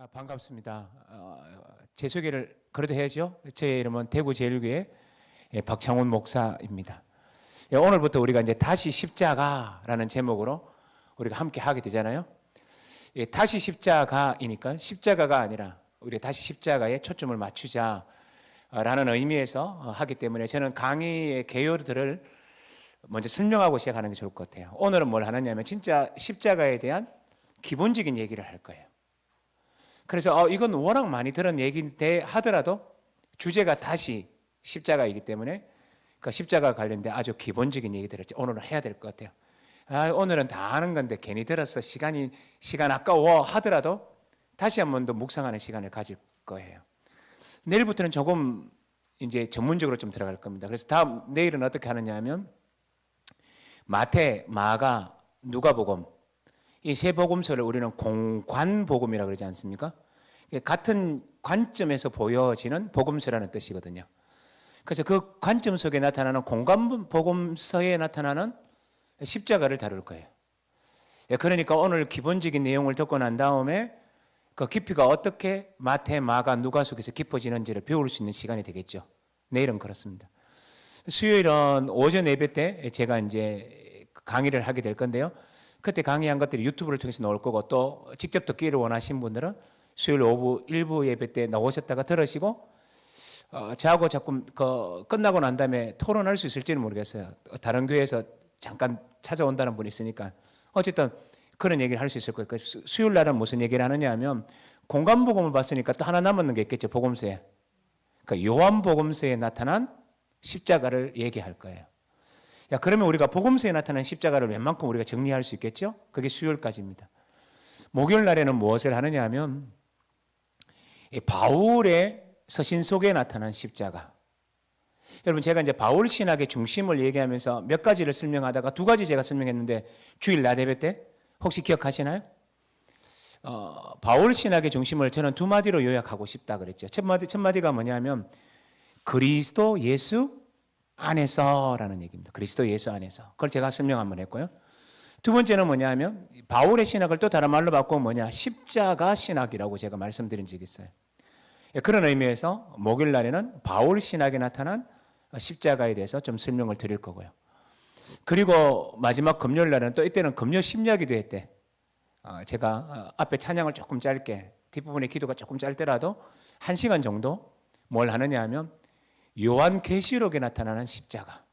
반갑습니다. 제 소개를 그래도 해야죠. 제 이름은 대구제일교회 박창훈 목사입니다. 오늘부터 우리가 이제 다시 십자가라는 제목으로 우리가 함께 하게 되잖아요. 다시 십자가이니까 십자가가 아니라 우리가 다시 십자가에 초점을 맞추자라는 의미에서 하기 때문에 저는 강의의 개요들을 먼저 설명하고 시작하는 게 좋을 것 같아요. 오늘은 뭘 하느냐면 진짜 십자가에 대한 기본적인 얘기를 할 거예요. 그래서 이건 워낙 많이 들은 얘기인데 하더라도 주제가 다시 십자가이기 때문에 그 십자가 관련된 아주 기본적인 얘기들을 오늘은 해야 될 것 같아요. 오늘은 다 아는 건데 괜히 들어서 시간 아까워 하더라도 다시 한 번 더 묵상하는 시간을 가질 거예요. 내일부터는 조금 이제 전문적으로 좀 들어갈 겁니다. 그래서 내일은 어떻게 하느냐 하면 마태, 마가, 누가복음 이 세 복음서를 우리는 공관복음이라고 그러지 않습니까? 같은 관점에서 보여지는 복음서라는 뜻이거든요. 그래서 그 관점 속에 나타나는 공관복음서에 나타나는 십자가를 다룰 거예요. 그러니까 오늘 기본적인 내용을 듣고 난 다음에 그 깊이가 어떻게 마태, 마가, 누가 속에서 깊어지는지를 배울 수 있는 시간이 되겠죠. 내일은 그렇습니다. 수요일은 오전 예배 때 제가 이제 강의를 하게 될 건데요. 그때 강의한 것들이 유튜브를 통해서 나올 거고 또 직접 듣기를 원하신 분들은 수요일 오후 일부 예배 때 나오셨다가 들으시고 저하고 자꾸 끝나고 난 다음에 토론할 수 있을지는 모르겠어요. 다른 교회에서 잠깐 찾아온다는 분이 있으니까 어쨌든 그런 얘기를 할 수 있을 거예요. 수요일 날은 무슨 얘기를 하느냐 하면 공관복음을 봤으니까 또 하나 남았는 게 있겠죠. 복음서에. 그러니까 요한복음서에 나타난 십자가를 얘기할 거예요. 그러면 우리가 복음서에 나타난 십자가를 웬만큼 우리가 정리할 수 있겠죠? 그게 수요일까지입니다. 목요일 날에는 무엇을 하느냐 하면 바울의 서신 속에 나타난 십자가. 여러분 제가 이제 바울 신학의 중심을 얘기하면서 몇 가지를 설명하다가 두 가지 제가 설명했는데 주일 낮 예배 때 혹시 기억하시나요? 바울 신학의 중심을 저는 두 마디로 요약하고 싶다 그랬죠. 첫 마디가 뭐냐면 그리스도 예수 안에서라는 얘기입니다. 그리스도 예수 안에서. 그걸 제가 설명 한번 했고요. 두 번째는 뭐냐면 바울의 신학을 또 다른 말로 바꾸면 십자가 신학이라고 제가 말씀드린 적이 있어요. 그런 의미에서 목요일 날에는 바울 신학에 나타난 십자가에 대해서 좀 설명을 드릴 거고요. 그리고 마지막 금요일 날은 또 이때는 금요 심야기도회 때 제가 앞에 찬양을 조금 짧게 뒷부분의 기도가 조금 짧더라도 1시간 정도 뭘 하느냐 하면 요한계시록에 나타나는 십자가.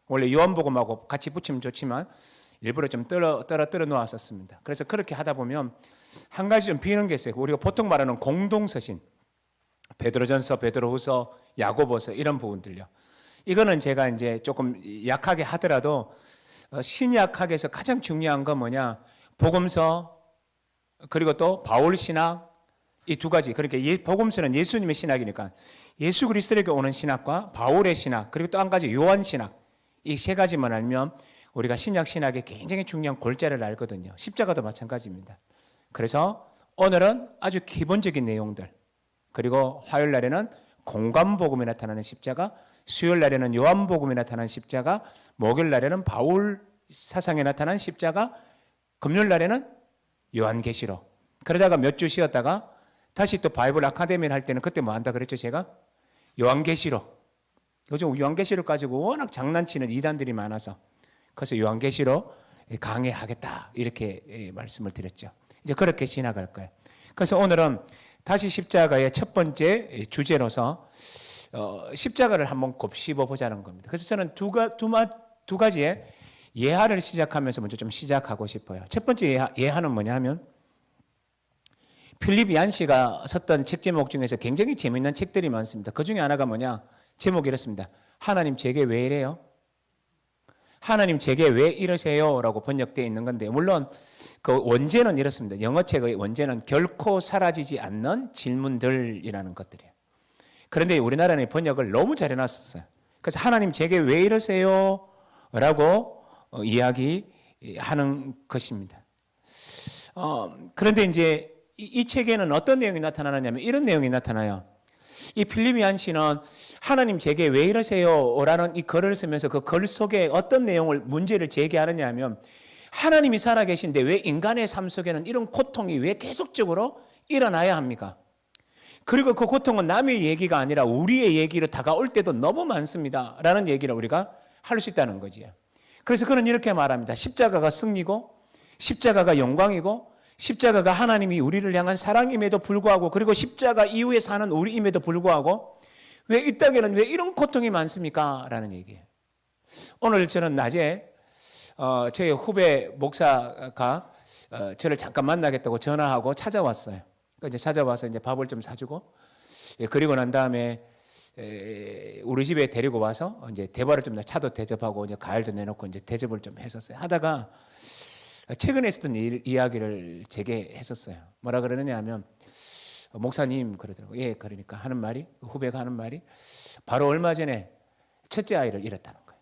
원래 요한복음하고 같이 붙이면 좋지만 일부러 좀 떨어뜨려 놓았었습니다. 그래서 그렇게 하다 보면 한 가지 좀 비는 게 있어요. 우리가 보통 말하는 공동서신, 베드로전서, 베드로후서, 야고보서 이런 부분들요. 이거는 제가 이제 조금 약하게 하더라도 신약학에서 가장 중요한 건 뭐냐? 복음서 그리고 또 바울 신학 이 두 가지. 그러니까 복음서는 예수님의 신학이니까 예수 그리스도에게 오는 신학과 바울의 신학 그리고 또 한 가지 요한 신학 이 세 가지만 알면 우리가 신약 신학의 굉장히 중요한 골자를 알거든요. 십자가도 마찬가지입니다. 그래서 오늘은 아주 기본적인 내용들 그리고 화요일 날에는 공관복음에 나타나는 십자가, 수요일 날에는 요한복음에 나타나는 십자가, 목요일 날에는 바울 사상에 나타난 십자가, 금요일 날에는 요한계시록. 그러다가 몇 주 쉬었다가 다시 또 바이블 아카데미를 할 때는 그때 뭐 한다 그랬죠 제가? 요한계시록. 요즘 요한계시록 가지고 워낙 장난치는 이단들이 많아서 그래서 요한계시록 강의하겠다 이렇게 말씀을 드렸죠. 이제 그렇게 지나갈 거예요. 그래서 오늘은 다시 십자가의 첫 번째 주제로서 십자가를 한번 곱씹어 보자는 겁니다. 그래서 저는 두 가지의 예화를 시작하면서 먼저 좀 시작하고 싶어요. 첫 번째 예화는 뭐냐 하면 필립 얀시가 썼던 책 제목 중에서 굉장히 재미있는 책들이 많습니다. 그 중에 하나가 뭐냐? 제목이 이렇습니다. 하나님 제게 왜 이래요? 하나님 제게 왜 이러세요? 라고 번역되어 있는 건데 물론 그 원제는 이렇습니다. 영어책의 원제는 결코 사라지지 않는 질문들이라는 것들이에요. 그런데 우리나라는 번역을 너무 잘 해놨었어요. 그래서 하나님 제게 왜 이러세요? 라고 이야기하는 것입니다. 그런데 이제 이 책에는 어떤 내용이 나타나느냐면 이런 내용이 나타나요. 이 필립 얀시는 하나님 제게 왜 이러세요? 라는 이 글을 쓰면서 그 글 속에 어떤 내용을 문제를 제기하느냐 하면 하나님이 살아계신데 왜 인간의 삶 속에는 이런 고통이 왜 계속적으로 일어나야 합니까? 그리고 그 고통은 남의 얘기가 아니라 우리의 얘기로 다가올 때도 너무 많습니다 라는 얘기를 우리가 할 수 있다는 거지요. 그래서 그는 이렇게 말합니다. 십자가가 승리고 십자가가 영광이고 십자가가 하나님이 우리를 향한 사랑임에도 불구하고 그리고 십자가 이후에 사는 우리임에도 불구하고 왜 이 땅에는 왜 이런 고통이 많습니까? 라는 얘기예요. 오늘 저는 낮에 저희 후배 목사가 저를 잠깐 만나겠다고 전화하고 찾아왔어요. 그러니까 이제 찾아와서 이제 밥을 좀 사주고 그리고 난 다음에 우리 집에 데리고 와서 이제 대화를 좀 차도 대접하고 이제 과일도 내놓고 이제 대접을 좀 했었어요. 하다가 최근에 있었던 이야기를 제게 했었어요. 뭐라 그러느냐 하면 목사님 그러더라고요. 예, 그러니까 하는 말이 후배가 하는 말이 바로 얼마 전에 첫째 아이를 잃었다는 거예요.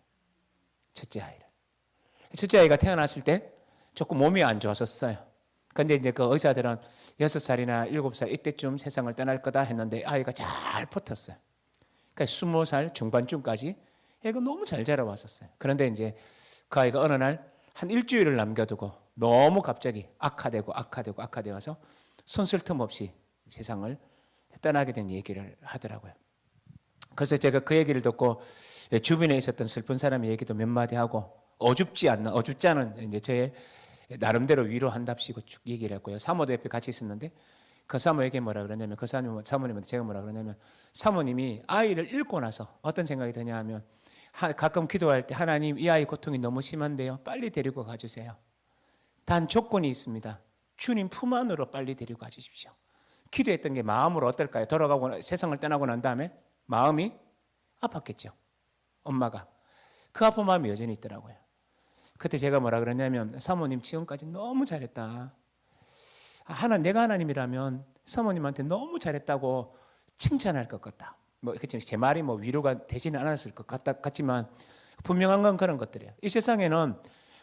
첫째 아이를. 첫째 아이가 태어났을 때 조금 몸이 안 좋았었어요. 근데 이제 그 의사들은 6살이나 7살 이때쯤 세상을 떠날 거다 했는데 아이가 잘 버텼어요. 그러니까 20살 중반쯤까지 애가 너무 잘 자라왔었어요. 그런데 이제 그 아이가 어느 날 한 일주일을 남겨두고 너무 갑자기 악화되어서 손쓸 틈 없이 세상을 떠나게 된 얘기를 하더라고요. 그래서 제가 그 얘기를 듣고 주변에 있었던 슬픈 사람의 얘기도 몇 마디 하고 어줍지 않은 이제 저의 나름대로 위로한답시고 쭉 얘기를 했고요. 사모도 옆에 같이 있었는데 그 사모에게 뭐라 그러냐면 그 사모님한테 제가 뭐라 그러냐면 사모님이 아이를 잃고 나서 어떤 생각이 드냐 하면 가끔 기도할 때 하나님 이 아이 고통이 너무 심한데요. 빨리 데리고 가주세요. 단 조건이 있습니다. 주님 품 안으로 빨리 데리고 가주십시오. 기도했던 게 마음으로 어떨까요? 돌아가고 세상을 떠나고 난 다음에 마음이 아팠겠죠. 엄마가. 그 아픈 마음이 여전히 있더라고요. 그때 제가 뭐라 그러냐면 사모님 지금까지 너무 잘했다. 내가 하나님이라면 사모님한테 너무 잘했다고 칭찬할 것 같다. 제 말이 위로가 되지는 않았을 것 같지만 분명한 건 그런 것들이에요. 이 세상에는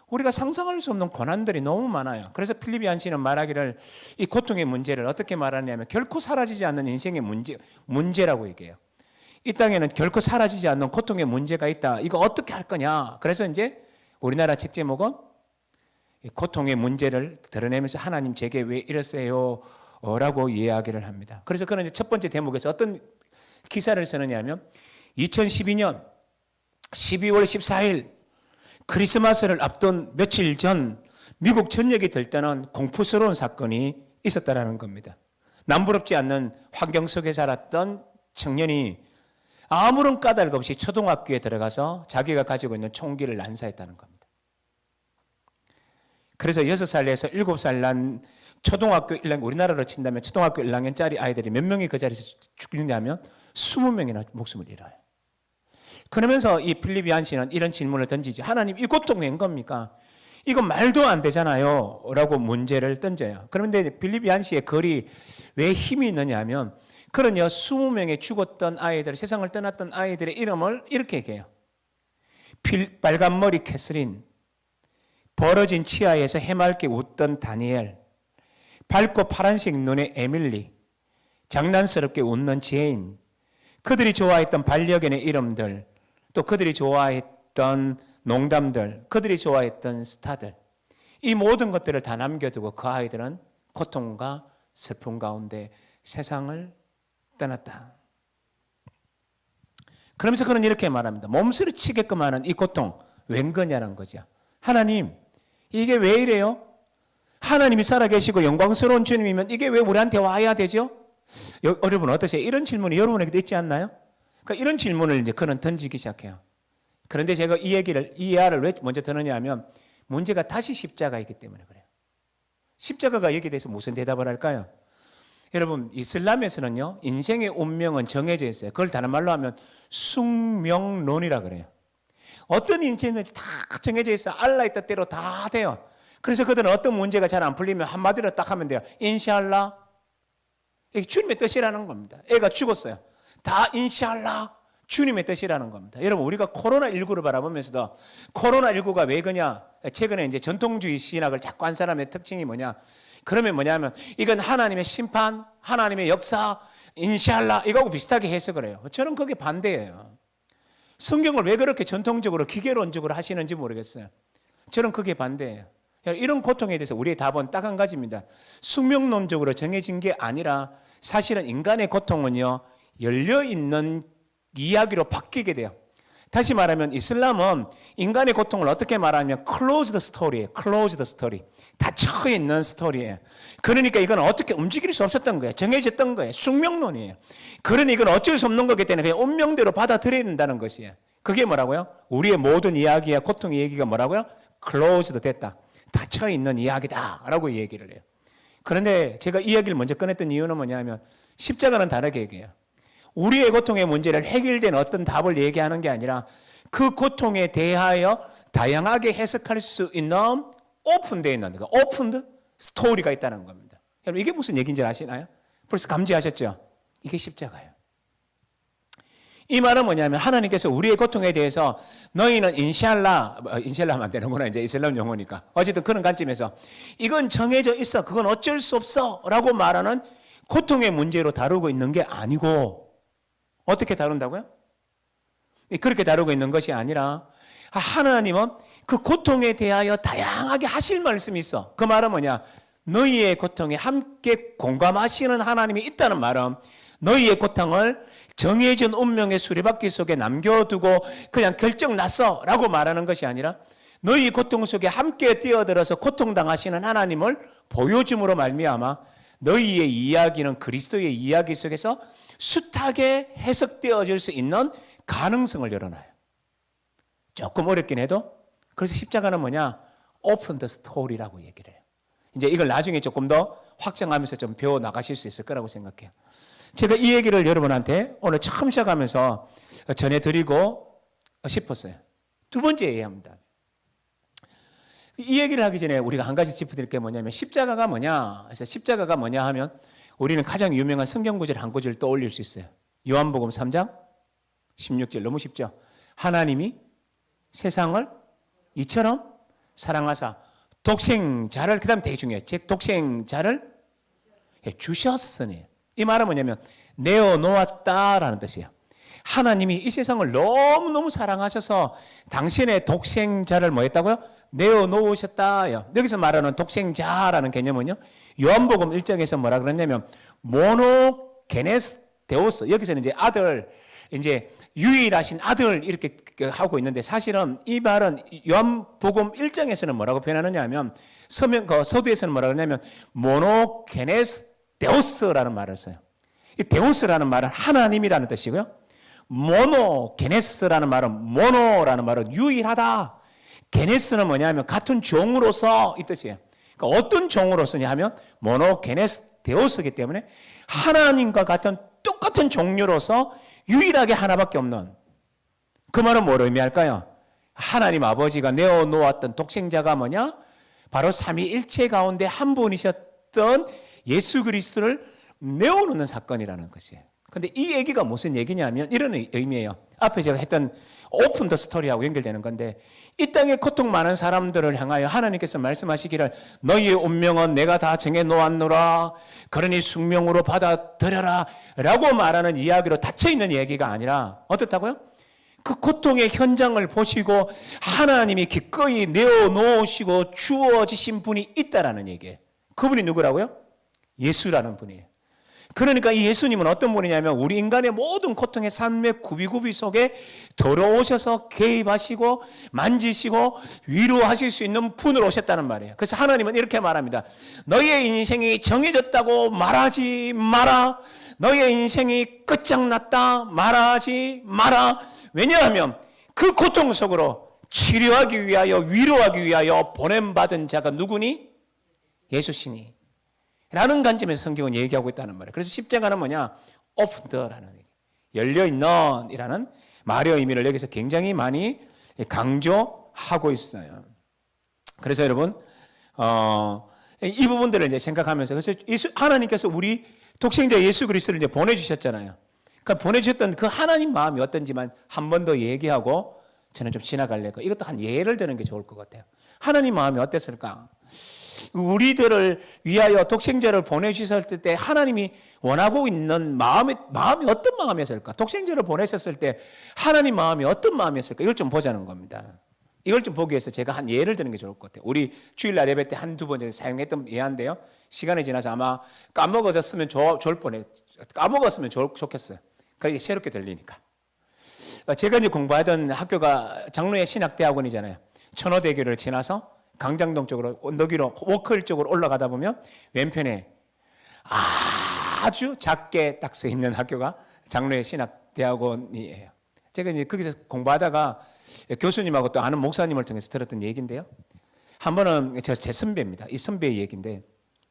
우리가 상상할 수 없는 고난들이 너무 많아요. 그래서 필립이 안씨는 말하기를 이 고통의 문제를 어떻게 말하냐면 결코 사라지지 않는 인생의 문제라고 얘기해요. 이 땅에는 결코 사라지지 않는 고통의 문제가 있다. 이거 어떻게 할 거냐. 그래서 이제 우리나라 책 제목은 고통의 문제를 드러내면서 하나님 제게 왜 이랬어요? 라고 이야기를 합니다. 그래서 그는 첫 번째 대목에서 어떤 기사를 쓰느냐 하면 2012년 12월 14일 크리스마스를 앞둔 며칠 전 미국 전역이 들떠는 공포스러운 사건이 있었다는 겁니다. 남부럽지 않는 환경 속에 자랐던 청년이 아무런 까닭 없이 초등학교에 들어가서 자기가 가지고 있는 총기를 난사했다는 겁니다. 그래서 6살에서 7살 난 초등학교 1학년, 우리나라로 친다면 초등학교 1학년짜리 아이들이 몇 명이 그 자리에서 죽느냐면 20명이나 목숨을 잃어요. 그러면서 이 필립 안씨는 이런 질문을 던지죠. 하나님, 이 고통 웬 겁니까? 이건 말도 안 되잖아요. 라고 문제를 던져요. 그런데 필립 안씨의 글이 왜 힘이 있느냐 하면 그는요, 20명의 죽었던 아이들, 세상을 떠났던 아이들의 이름을 이렇게 얘기해요. 빨간머리 캐서린, 벌어진 치아에서 해맑게 웃던 다니엘, 밝고 파란색 눈의 에밀리, 장난스럽게 웃는 제인, 그들이 좋아했던 반려견의 이름들, 또 그들이 좋아했던 농담들, 그들이 좋아했던 스타들, 이 모든 것들을 다 남겨두고 그 아이들은 고통과 슬픔 가운데 세상을 떠났다. 그러면서 그는 이렇게 말합니다. 몸서리치게끔 하는 이 고통 웬 거냐는 거죠. 하나님, 이게 왜 이래요? 하나님이 살아계시고 영광스러운 주님이면 이게 왜 우리한테 와야 되죠? 여러분 어떠세요? 이런 질문이 여러분에게도 있지 않나요? 그러니까 이런 질문을 이제 그는 던지기 시작해요. 그런데 제가 이 이해를 왜 먼저 드느냐 하면 문제가 다시 십자가이기 때문에 그래요. 십자가가 여기에 대해서 무슨 대답을 할까요? 여러분 이슬람에서는요 인생의 운명은 정해져 있어요. 그걸 다른 말로 하면 숙명론이라 그래요. 어떤 인생인지 다 정해져 있어. 알라의 뜻대로 다 돼요. 그래서 그들은 어떤 문제가 잘 안 풀리면 한마디로 딱 하면 돼요. 인샬라. 이게 주님의 뜻이라는 겁니다. 애가 죽었어요. 다 인샬라. 주님의 뜻이라는 겁니다. 여러분 우리가 코로나19를 바라보면서도 코로나19가 왜 그냐? 최근에 이제 전통주의 신학을 자꾸 한 사람의 특징이 뭐냐? 그러면 뭐냐면 이건 하나님의 심판, 하나님의 역사, 인샬라 이거하고 비슷하게 해석을 해요. 저는 그게 반대예요. 성경을 왜 그렇게 전통적으로 기계론적으로 하시는지 모르겠어요. 저는 그게 반대예요. 이런 고통에 대해서 우리의 답은 딱 한 가지입니다. 숙명론적으로 정해진 게 아니라 사실은 인간의 고통은요, 열려있는 이야기로 바뀌게 돼요. 다시 말하면 이슬람은 인간의 고통을 어떻게 말하냐면 closed story예요. closed story. 닫혀 있는 스토리예요. 그러니까 이건 어떻게 움직일 수 없었던 거예요. 정해졌던 거예요. 숙명론이에요. 그러니 이건 어쩔 수 없는 거기 때문에 그냥 운명대로 받아들여야 된다는 것이에요. 그게 뭐라고요? 우리의 모든 이야기야 고통의 얘기가 뭐라고요? closed 됐다. 닫혀 있는 이야기다라고 얘기를 해요. 그런데 제가 이 이야기를 먼저 꺼냈던 이유는 뭐냐면 십자가는 다르게 얘기해요. 우리의 고통의 문제를 해결된 어떤 답을 얘기하는 게 아니라 그 고통에 대하여 다양하게 해석할 수 있는 오픈되어 있는, 그러니까 오픈드 스토리가 있다는 겁니다. 여러분 이게 무슨 얘기인지 아시나요? 벌써 감지하셨죠? 이게 십자가예요. 이 말은 뭐냐면 하나님께서 우리의 고통에 대해서 너희는 인샬라 하면 안 되는구나, 이제 이슬람 용어니까. 어쨌든 그런 관점에서 이건 정해져 있어, 그건 어쩔 수 없어 라고 말하는 고통의 문제로 다루고 있는 게 아니고, 어떻게 다룬다고요? 그렇게 다루고 있는 것이 아니라 하나님은 그 고통에 대하여 다양하게 하실 말씀이 있어. 그 말은 뭐냐? 너희의 고통에 함께 공감하시는 하나님이 있다는 말은 너희의 고통을 정해진 운명의 수레바퀴 속에 남겨두고 그냥 결정났어 라고 말하는 것이 아니라 너희 고통 속에 함께 뛰어들어서 고통당하시는 하나님을 보여줌으로 말미암아 너희의 이야기는 그리스도의 이야기 속에서 숱하게 해석되어질 수 있는 가능성을 열어놔요. 조금 어렵긴 해도. 그래서 십자가는 뭐냐? Open the story라고 얘기를 해요. 이제 이걸 나중에 조금 더 확장하면서 좀 배워 나가실 수 있을 거라고 생각해요. 제가 이 얘기를 여러분한테 오늘 처음 시작하면서 전해드리고 싶었어요. 두 번째 얘기합니다. 이 얘기를 하기 전에 우리가 한 가지 짚어드릴 게 뭐냐면 십자가가 뭐냐? 그래서 십자가가 뭐냐 하면 우리는 가장 유명한 성경 구절 한 구절 떠올릴 수 있어요. 요한복음 3장 16절 너무 쉽죠? 하나님이 세상을 이처럼 사랑하사 독생자를, 그 다음 되게 중요해요. 즉 독생자를 주셨으니, 이 말은 뭐냐면 내어놓았다라는 뜻이에요. 하나님이 이 세상을 너무너무 사랑하셔서 당신의 독생자를 뭐 했다고요? 내어놓으셨다요. 여기서 말하는 독생자라는 개념은요, 요한복음 1장에서 뭐라 그랬냐면 모노게네스 데오스, 여기서는 이제 아들, 이제 유일하신 아들 이렇게 하고 있는데, 사실은 이 말은 요한복음 1장에서는 뭐라고 표현하느냐 하면 서두에서는 뭐라고 하냐면 모노게네스 데오스라는 말을 써요. 이 데오스라는 말은 하나님이라는 뜻이고요, 모노게네스라는 말은, 모노라는 말은 유일하다, 게네스는 뭐냐면 같은 종으로서 이 뜻이에요. 그러니까 어떤 종으로서냐 하면 모노게네스 데오스이기 때문에 하나님과 같은 똑같은 종류로서 유일하게 하나밖에 없는, 그 말은 뭘 의미할까요? 하나님 아버지가 내어놓았던 독생자가 뭐냐? 바로 삼위일체 가운데 한 분이셨던 예수 그리스도를 내어놓는 사건이라는 것이에요. 근데 이 얘기가 무슨 얘기냐면 이런 의미예요. 앞에 제가 했던 오픈 더 스토리하고 연결되는 건데, 이 땅에 고통 많은 사람들을 향하여 하나님께서 말씀하시기를 너희의 운명은 내가 다 정해놓았노라, 그러니 숙명으로 받아들여라 라고 말하는 이야기로 닫혀있는 얘기가 아니라 어떻다고요? 그 고통의 현장을 보시고 하나님이 기꺼이 내어놓으시고 주어지신 분이 있다라는 얘기예요. 그분이 누구라고요? 예수라는 분이에요. 그러니까 이 예수님은 어떤 분이냐면 우리 인간의 모든 고통의 삶의 구비구비 속에 들어오셔서 개입하시고 만지시고 위로하실 수 있는 분으로 오셨다는 말이에요. 그래서 하나님은 이렇게 말합니다. 너희의 인생이 정해졌다고 말하지 마라. 너희의 인생이 끝장났다 말하지 마라. 왜냐하면 그 고통 속으로 치료하기 위하여, 위로하기 위하여 보냄받은 자가 누구니? 예수시니 라는 관점에서 성경은 얘기하고 있다는 말이에요. 그래서 십자가는 뭐냐? 오픈더라는 얘기, 열려있는 이라는 말의 의미를 여기서 굉장히 많이 강조하고 있어요. 그래서 여러분 이 부분들을 이제 생각하면서, 그래서 하나님께서 우리 독생자 예수 그리스도를 이제 보내주셨잖아요. 그러니까 보내주셨던 그 하나님 마음이 어떤지만 한 번 더 얘기하고 저는 좀 지나갈래요. 이것도 한 예를 드는 게 좋을 것 같아요. 하나님 마음이 어땠을까? 우리들을 위하여 독생자를 보내주셨을 때 하나님이 원하고 있는 마음이 어떤 마음이었을까? 독생자를 보내셨을 때 하나님 마음이 어떤 마음이었을까? 이걸 좀 보자는 겁니다. 이걸 좀 보기 위해서 제가 한 예를 드는 게 좋을 것 같아요. 우리 주일날 예배 때 한두 번 전에 사용했던 예인데요. 시간이 지나서 아마 까먹어졌으면 좋을 뻔해. 까먹었으면 좋겠어요. 그게 새롭게 들리니까. 제가 이제 공부하던 학교가 장로의 신학대학원이잖아요. 천호대교를 지나서 강장동 쪽으로 언덕 위로 워클 쪽으로 올라가다 보면 왼편에 아주 작게 딱 써 있는 학교가 장로의 신학대학원이에요. 제가 이제 거기서 공부하다가 교수님하고 또 아는 목사님을 통해서 들었던 얘기인데요. 한 번은 제 선배입니다. 이 선배의 얘기인데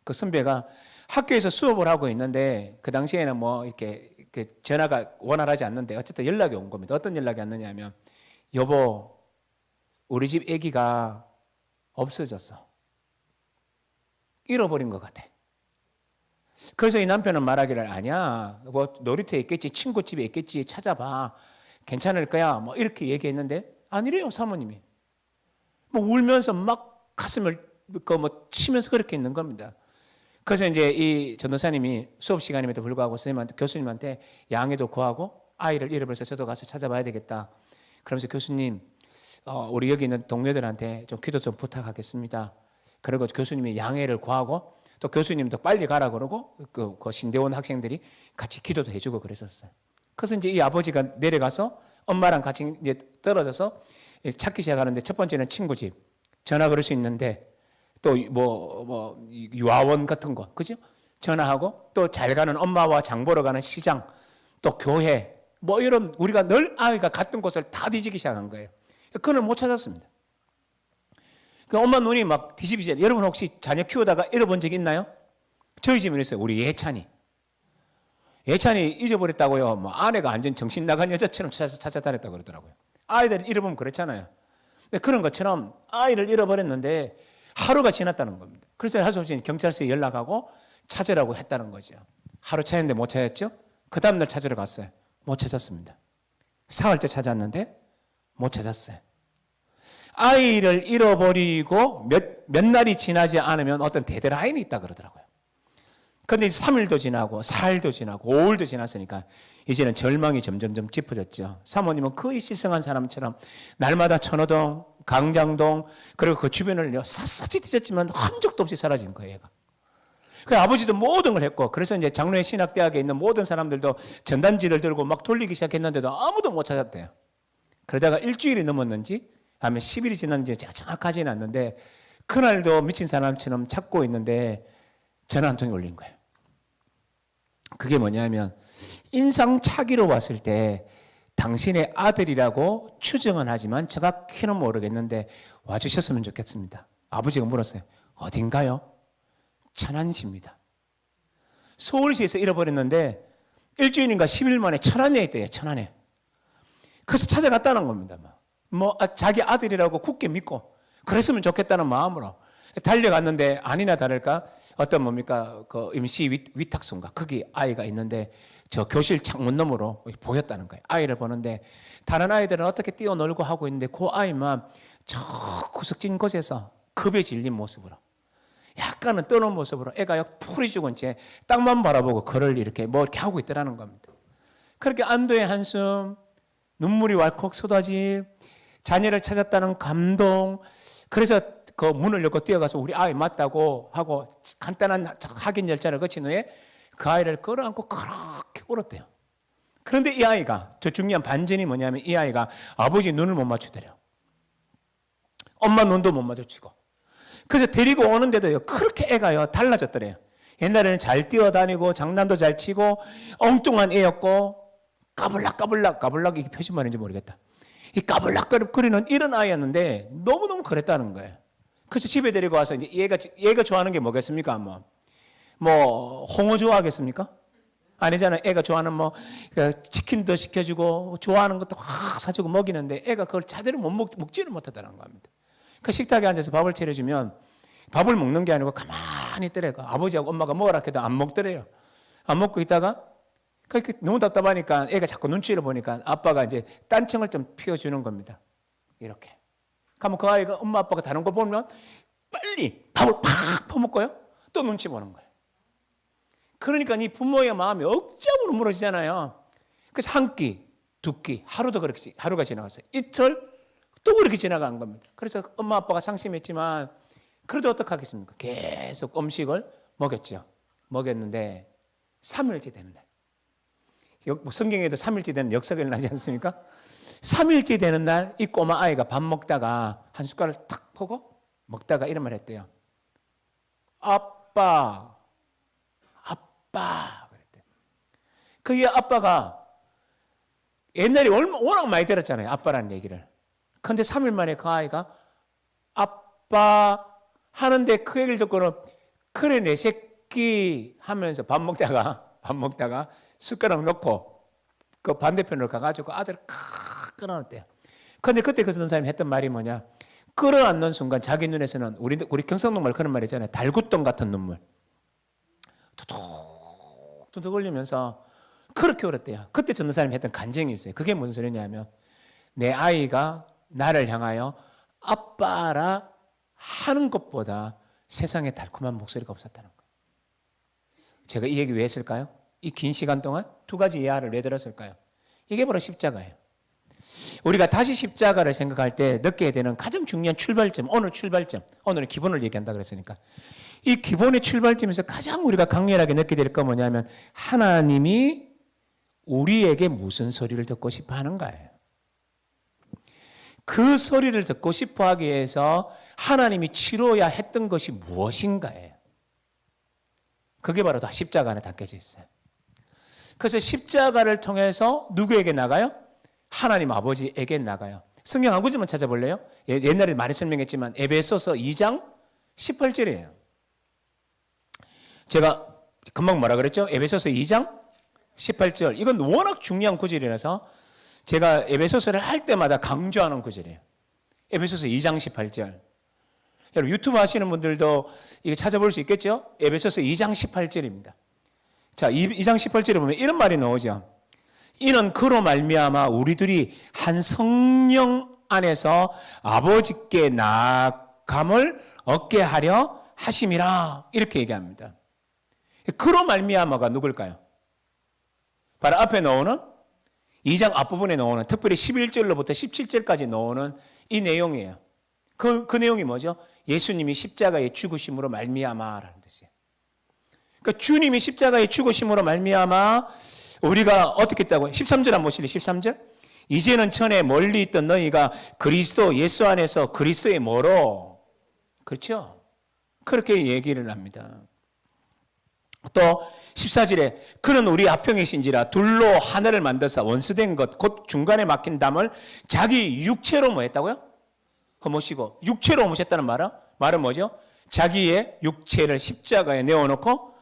그 선배가 학교에서 수업을 하고 있는데 그 당시에는 뭐 이렇게 전화가 원활하지 않는데 어쨌든 연락이 온 겁니다. 어떤 연락이 왔느냐 하면 여보 우리 집 아기가 없어졌어. 잃어버린 것 같아. 그래서 이 남편은 말하기를 아니야. 뭐 놀이터에 있겠지. 친구 집에 있겠지. 찾아봐. 괜찮을 거야. 뭐 이렇게 얘기했는데 아니래요 사모님이. 뭐 울면서 막 가슴을 뭐 치면서 그렇게 있는 겁니다. 그래서 이제 이 전도사님이 수업 시간임에도 불구하고 교수님한테 양해도 구하고 아이를 잃어버려서 저도 가서 찾아봐야 되겠다. 그러면서 교수님 우리 여기 있는 동료들한테 좀 기도 좀 부탁하겠습니다. 그리고 교수님이 양해를 구하고 또 교수님도 빨리 가라 그러고 그 신대원 학생들이 같이 기도도 해주고 그랬었어요. 그래서 이제 이 아버지가 내려가서 엄마랑 같이 이제 떨어져서 찾기 시작하는데 첫 번째는 친구 집 전화 걸을 수 있는데 또 뭐 유아원 같은 거 그죠? 전화하고 또 잘 가는 엄마와 장 보러 가는 시장 또 교회 뭐 이런 우리가 늘 아이가 갔던 곳을 다 뒤지기 시작한 거예요. 그걸 못 찾았습니다. 그 엄마 눈이 막 뒤집이잖아요. 여러분 혹시 자녀 키우다가 잃어본 적 있나요? 저희 집은 있어요. 우리 예찬이 잊어버렸다고요. 뭐 아내가 완전 정신 나간 여자처럼 찾아다녔다고 그러더라고요. 아이들 잃어보면 그렇잖아요. 근데 그런 것처럼 아이를 잃어버렸는데 하루가 지났다는 겁니다. 그래서 할 수 없이 경찰서에 연락하고 찾으라고 했다는 거죠. 하루 찾았는데 못 찾았죠? 그 다음날 찾으러 갔어요. 못 찾았습니다. 사흘째 찾았는데 못 찾았어요. 아이를 잃어버리고 몇 날이 지나지 않으면 어떤 데드라인이 있다 그러더라고요. 그런데 3일도 지나고 4일도 지나고 5일도 지났으니까 이제는 절망이 점점점 짚어졌죠. 사모님은 거의 실성한 사람처럼 날마다 천호동, 강장동 그리고 그 주변을 샅샅이 뒤졌지만 한 적도 없이 사라진 거예요. 얘가. 그 아버지도 모든 걸 했고 그래서 이제 장로의 신학대학에 있는 모든 사람들도 전단지를 들고 막 돌리기 시작했는데도 아무도 못 찾았대요. 그러다가 일주일이 넘었는지 아니면 10일이 지났는지 제가 정확하지는 않는데 그날도 미친 사람처럼 찾고 있는데 전화 한 통이 올린 거예요. 그게 뭐냐면 인상착의로 왔을 때 당신의 아들이라고 추정은 하지만 정확히는 모르겠는데 와주셨으면 좋겠습니다. 아버지가 물었어요. 어딘가요? 천안시입니다. 서울시에서 잃어버렸는데 일주일인가 10일 만에 천안에 있대요. 천안에. 그래서 찾아갔다는 겁니다. 자기 아들이라고 굳게 믿고 그랬으면 좋겠다는 마음으로 달려갔는데 아니나 다를까 어떤 그 임시 위탁소인가 거기 아이가 있는데 저 교실 창문 너머로 보였다는 거예요. 아이를 보는데 다른 아이들은 어떻게 뛰어놀고 하고 있는데 그 아이만 저 구석진 곳에서 겁에 질린 모습으로 약간은 떠는 모습으로 애가 풀이 죽은 채 땅만 바라보고 걸을 이렇게 하고 있더라는 겁니다. 그렇게 안도의 한숨, 눈물이 왈컥 쏟아짐, 자녀를 찾았다는 감동. 그래서 그 문을 열고 뛰어가서 우리 아이 맞다고 하고 간단한 확인 절차를 거친 후에 그 아이를 끌어안고 그렇게 울었대요. 그런데 이 아이가 저 중요한 반전이 뭐냐면 이 아이가 아버지 눈을 못 맞추더래요. 엄마 눈도 못 마주치고. 그래서 데리고 오는데도요 그렇게 애가요 달라졌더래요. 옛날에는 잘 뛰어다니고 장난도 잘 치고 엉뚱한 애였고 까불락 이게 표시말인지 모르겠다. 이 까불락거리는 이런 아이였는데 너무너무 그랬다는 거예요. 그래서 집에 데리고 와서 이제 얘가 좋아하는 게 뭐겠습니까? 홍어 좋아하겠습니까? 아니잖아요. 애가 좋아하는 치킨도 시켜주고 좋아하는 것도 확 사주고 먹이는데 애가 그걸 제대로 먹지를 못하다는 겁니다. 그 식탁에 앉아서 밥을 차려주면 밥을 먹는 게 아니고 가만히 있더래요. 아버지하고 엄마가 먹으라 해도 안 먹더래요. 안 먹고 있다가 그렇게 너무 답답하니까 애가 자꾸 눈치를 보니까 아빠가 이제 딴청을 좀 피워주는 겁니다. 이렇게. 그러면 그 아이가 엄마 아빠가 다른 거 보면 빨리 밥을 팍 퍼먹고요. 또 눈치 보는 거예요. 그러니까 이 부모의 마음이 억장으로 무너지잖아요. 그래서 한 끼, 두 끼, 하루도 그렇게 하루가 지나갔어요. 이틀, 또 그렇게 지나간 겁니다. 그래서 엄마 아빠가 상심했지만 그래도 어떡하겠습니까? 계속 음식을 먹였죠. 먹였는데 3일째 되는 날. 성경에도 3일째 되는 역사가 일어나지 않습니까? 3일째 되는 날 이 꼬마 아이가 밥 먹다가 한 숟갈을 탁 퍼고 먹다가 이런 말 했대요. 아빠, 아빠 그랬대요. 그게 아빠가 옛날에 워낙 많이 들었잖아요. 아빠라는 얘기를. 그런데 3일 만에 그 아이가 아빠 하는데 그 얘기를 듣고는 그래 내 새끼 하면서 밥 먹다가 숟가락 넣고 그 반대편으로 가가지고 아들을 칵 끌어안았대요. 그런데 그때 그 선생님이 했던 말이 뭐냐? 끌어안는 순간 자기 눈에서는 우리 경상도 말 그런 말 있잖아요. 달굣돈 같은 눈물. 툭툭 흘리면서 그렇게 울었대요. 그때 전도사님이 했던 간증이 있어요. 그게 무슨 소리냐면 내 아이가 나를 향하여 아빠라 하는 것보다 세상에 달콤한 목소리가 없었다는 거예요. 제가 이 얘기 왜 했을까요? 이 긴 시간 동안 두 가지 예화를 왜 들었을까요? 이게 바로 십자가예요. 우리가 다시 십자가를 생각할 때 느끼게 되는 가장 중요한 출발점, 오늘은 기본을 얘기한다 그랬으니까 이 기본의 출발점에서 가장 우리가 강렬하게 느끼게 될 건 뭐냐면 하나님이 우리에게 무슨 소리를 듣고 싶어 하는가예요. 그 소리를 듣고 싶어 하기 위해서 하나님이 치러야 했던 것이 무엇인가예요. 그게 바로 다 십자가 안에 담겨져 있어요. 그래서 십자가를 통해서 누구에게 나가요? 하나님 아버지에게 나가요. 성경 한 구절만 찾아볼래요? 옛날에 많이 설명했지만 에베소서 2장 18절이에요. 제가 금방 뭐라 그랬죠? 에베소서 2장 18절. 이건 워낙 중요한 구절이라서 제가 에베소서를 할 때마다 강조하는 구절이에요. 에베소서 2장 18절. 여러분 유튜브 하시는 분들도 이거 찾아볼 수 있겠죠? 에베소서 2장 18절입니다. 자, 2장 18절에 보면 이런 말이 나오죠. 이는 그로 말미암아 우리들이 한 성령 안에서 아버지께 나아감을 얻게 하려 하심이라 이렇게 얘기합니다. 그로 말미암아가 누굴까요? 바로 앞에 나오는 2장 앞부분에 나오는 특별히 11절로부터 17절까지 나오는 이 내용이에요. 그 내용이 뭐죠? 예수님이 십자가에 죽으심으로 말미암아라는 뜻이에요. 그러니까 주님이 십자가에 죽으심으로 말미암아 우리가 어떻게 했다고요? 13절 한번 보실래요? 13절? 이제는 전에 멀리 있던 너희가 그리스도 예수 안에서 그리스도의 뭐로? 그렇죠? 그렇게 얘기를 합니다. 또 14절에 그는 우리 앞형이신지라 둘로 하늘을 만드사 원수된 것 곧 중간에 막힌 담을 자기 육체로 뭐 했다고요? 허무시고 육체로 허무셨다는 말은 뭐죠? 자기의 육체를 십자가에 내어놓고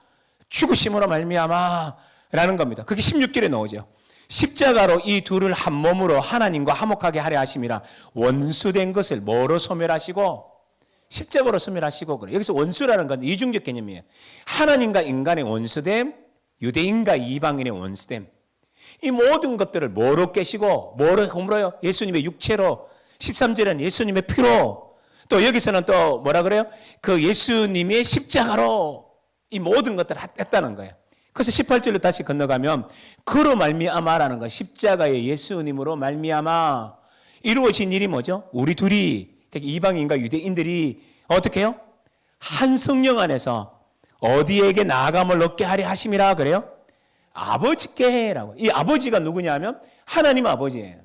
죽으심으로 말미암아 라는 겁니다. 그게 16절에 나오죠. 십자가로 이 둘을 한 몸으로 하나님과 화목하게 하려 하심이라 원수된 것을 뭐로 소멸하시고 십자가로 소멸하시고 그래요. 여기서 원수라는 건 이중적 개념이에요. 하나님과 인간의 원수됨, 유대인과 이방인의 원수됨. 이 모든 것들을 뭐로 깨시고 뭐로 허물어요? 예수님의 육체로, 13절에는 예수님의 피로, 또 여기서는 또 뭐라 그래요? 그 예수님의 십자가로 이 모든 것들을 했다는 거예요. 그래서 18절로 다시 건너가면 그로 말미암아라는 거, 십자가의 예수님으로 말미암아 이루어진 일이 뭐죠? 우리 둘이 특히 이방인과 유대인들이 어떻게 해요? 한 성령 안에서 어디에게 나아감을 얻게 하려 하심이라 그래요? 아버지께라고. 이 아버지가 누구냐 하면 하나님 아버지예요.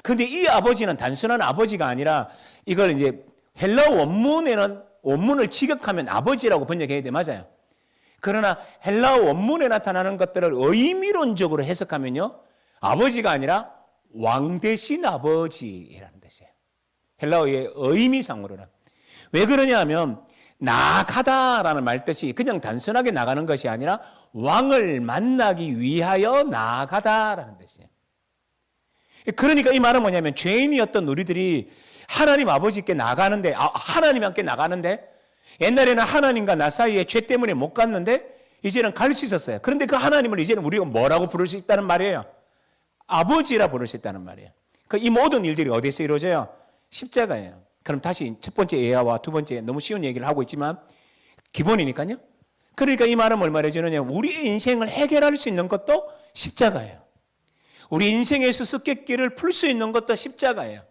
그런데 이 아버지는 단순한 아버지가 아니라 이걸 이제 헬라어 원문을 직역하면 아버지라고 번역해야 돼. 맞아요. 그러나 헬라어 원문에 나타나는 것들을 의미론적으로 해석하면요. 아버지가 아니라 왕 대신 아버지라는 뜻이에요. 헬라어의 의미상으로는. 왜 그러냐 하면 나아가다라는 말뜻이 그냥 단순하게 나가는 것이 아니라 왕을 만나기 위하여 나아가다라는 뜻이에요. 그러니까 이 말은 뭐냐면 죄인이었던 우리들이 하나님 아버지께 나가는데 하나님 함께 나가는데 옛날에는 하나님과 나 사이에 죄 때문에 못 갔는데 이제는 갈 수 있었어요. 그런데 그 하나님을 이제는 우리가 뭐라고 부를 수 있다는 말이에요? 아버지라 부를 수 있다는 말이에요. 이 모든 일들이 어디서 이루어져요? 십자가예요. 그럼 다시 첫 번째 예화와 두 번째 너무 쉬운 얘기를 하고 있지만 기본이니까요. 그러니까 이 말은 뭘 말해주느냐? 우리의 인생을 해결할 수 있는 것도 십자가예요. 우리 인생의 수수께끼를 풀 수 있는 것도 십자가예요.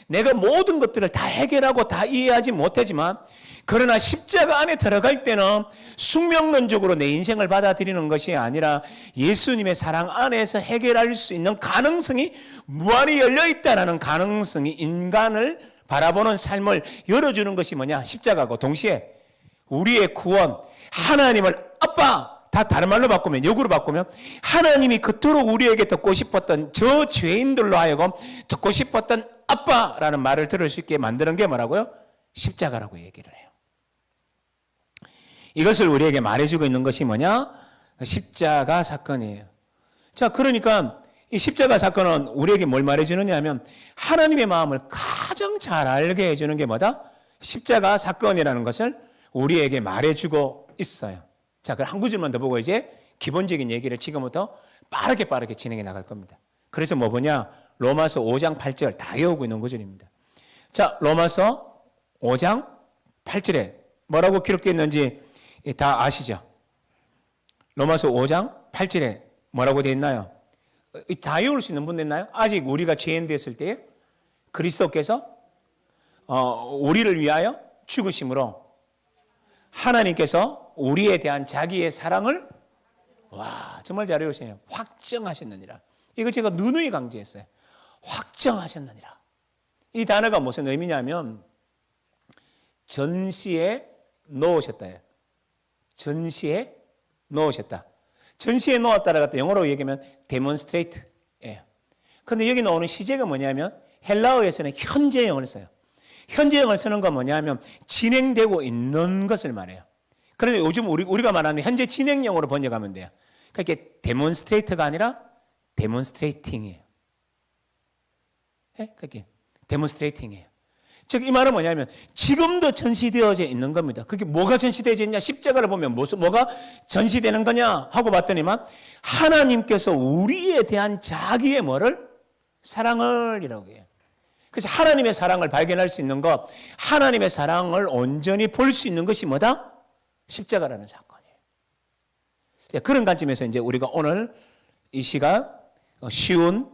내가 모든 것들을 다 해결하고 다 이해하지 못하지만 그러나 십자가 안에 들어갈 때는 숙명론적으로 내 인생을 받아들이는 것이 아니라 예수님의 사랑 안에서 해결할 수 있는 가능성이 무한히 열려있다는 가능성이 인간을 바라보는 삶을 열어주는 것이 뭐냐? 십자가고 동시에 우리의 구원, 하나님을 아빠! 다 다른 말로 바꾸면, 역으로 바꾸면 하나님이 그토록 우리에게 듣고 싶었던 저 죄인들로 하여금 듣고 싶었던 아빠라는 말을 들을 수 있게 만드는 게 뭐라고요? 십자가라고 얘기를 해요. 이것을 우리에게 말해주고 있는 것이 뭐냐? 십자가 사건이에요. 자, 그러니까 이 십자가 사건은 우리에게 뭘 말해주느냐 하면 하나님의 마음을 가장 잘 알게 해주는 게 뭐다? 십자가 사건이라는 것을 우리에게 말해주고 있어요. 자, 그럼 한 구절만 더 보고 이제 기본적인 얘기를 지금부터 빠르게 진행해 나갈 겁니다. 그래서 뭐 보냐? 로마서 5장 8절 다 외우고 있는 구절입니다. 자, 로마서 5장 8절에 뭐라고 기록되어 있는지 다 아시죠? 로마서 5장 8절에 뭐라고 되어 있나요? 다 외울 수 있는 분 있나요? 아직 우리가 죄인 됐을 때 그리스도께서 우리를 위하여 죽으심으로 하나님께서 우리에 대한 자기의 사랑을 정말 잘 외우세요. 확정하셨느니라. 이거 제가 누누이 강조했어요. 확정하셨느니라. 이 단어가 무슨 의미냐면 전시에 놓으셨다예요. 전시에 놓으셨다. 전시에 놓았다라고 갖다 영어로 얘기하면 demonstrate예요. 그런데 여기 나오는 시제가 뭐냐면 헬라어에서는 현재형을 써요. 현재형을 쓰는 건 뭐냐면 진행되고 있는 것을 말해요. 그런데 요즘 우리가 말하는 현재 진행형으로 번역하면 돼요. 그러니까 이게 demonstrate가 아니라 demonstrating이에요. 네? 그게 demonstrating이에요. 즉 이 말은 뭐냐면 지금도 전시되어져 있는 겁니다. 그게 뭐가 전시되어져 있냐? 십자가를 보면 뭐가 전시되는 거냐 하고 봤더니만 하나님께서 우리에 대한 자기의 뭐를? 사랑을 이라고 해요. 그래서 하나님의 사랑을 발견할 수 있는 것, 하나님의 사랑을 온전히 볼 수 있는 것이 뭐다? 십자가라는 사건이에요. 그런 관점에서 이제 우리가 오늘 이 시간 쉬운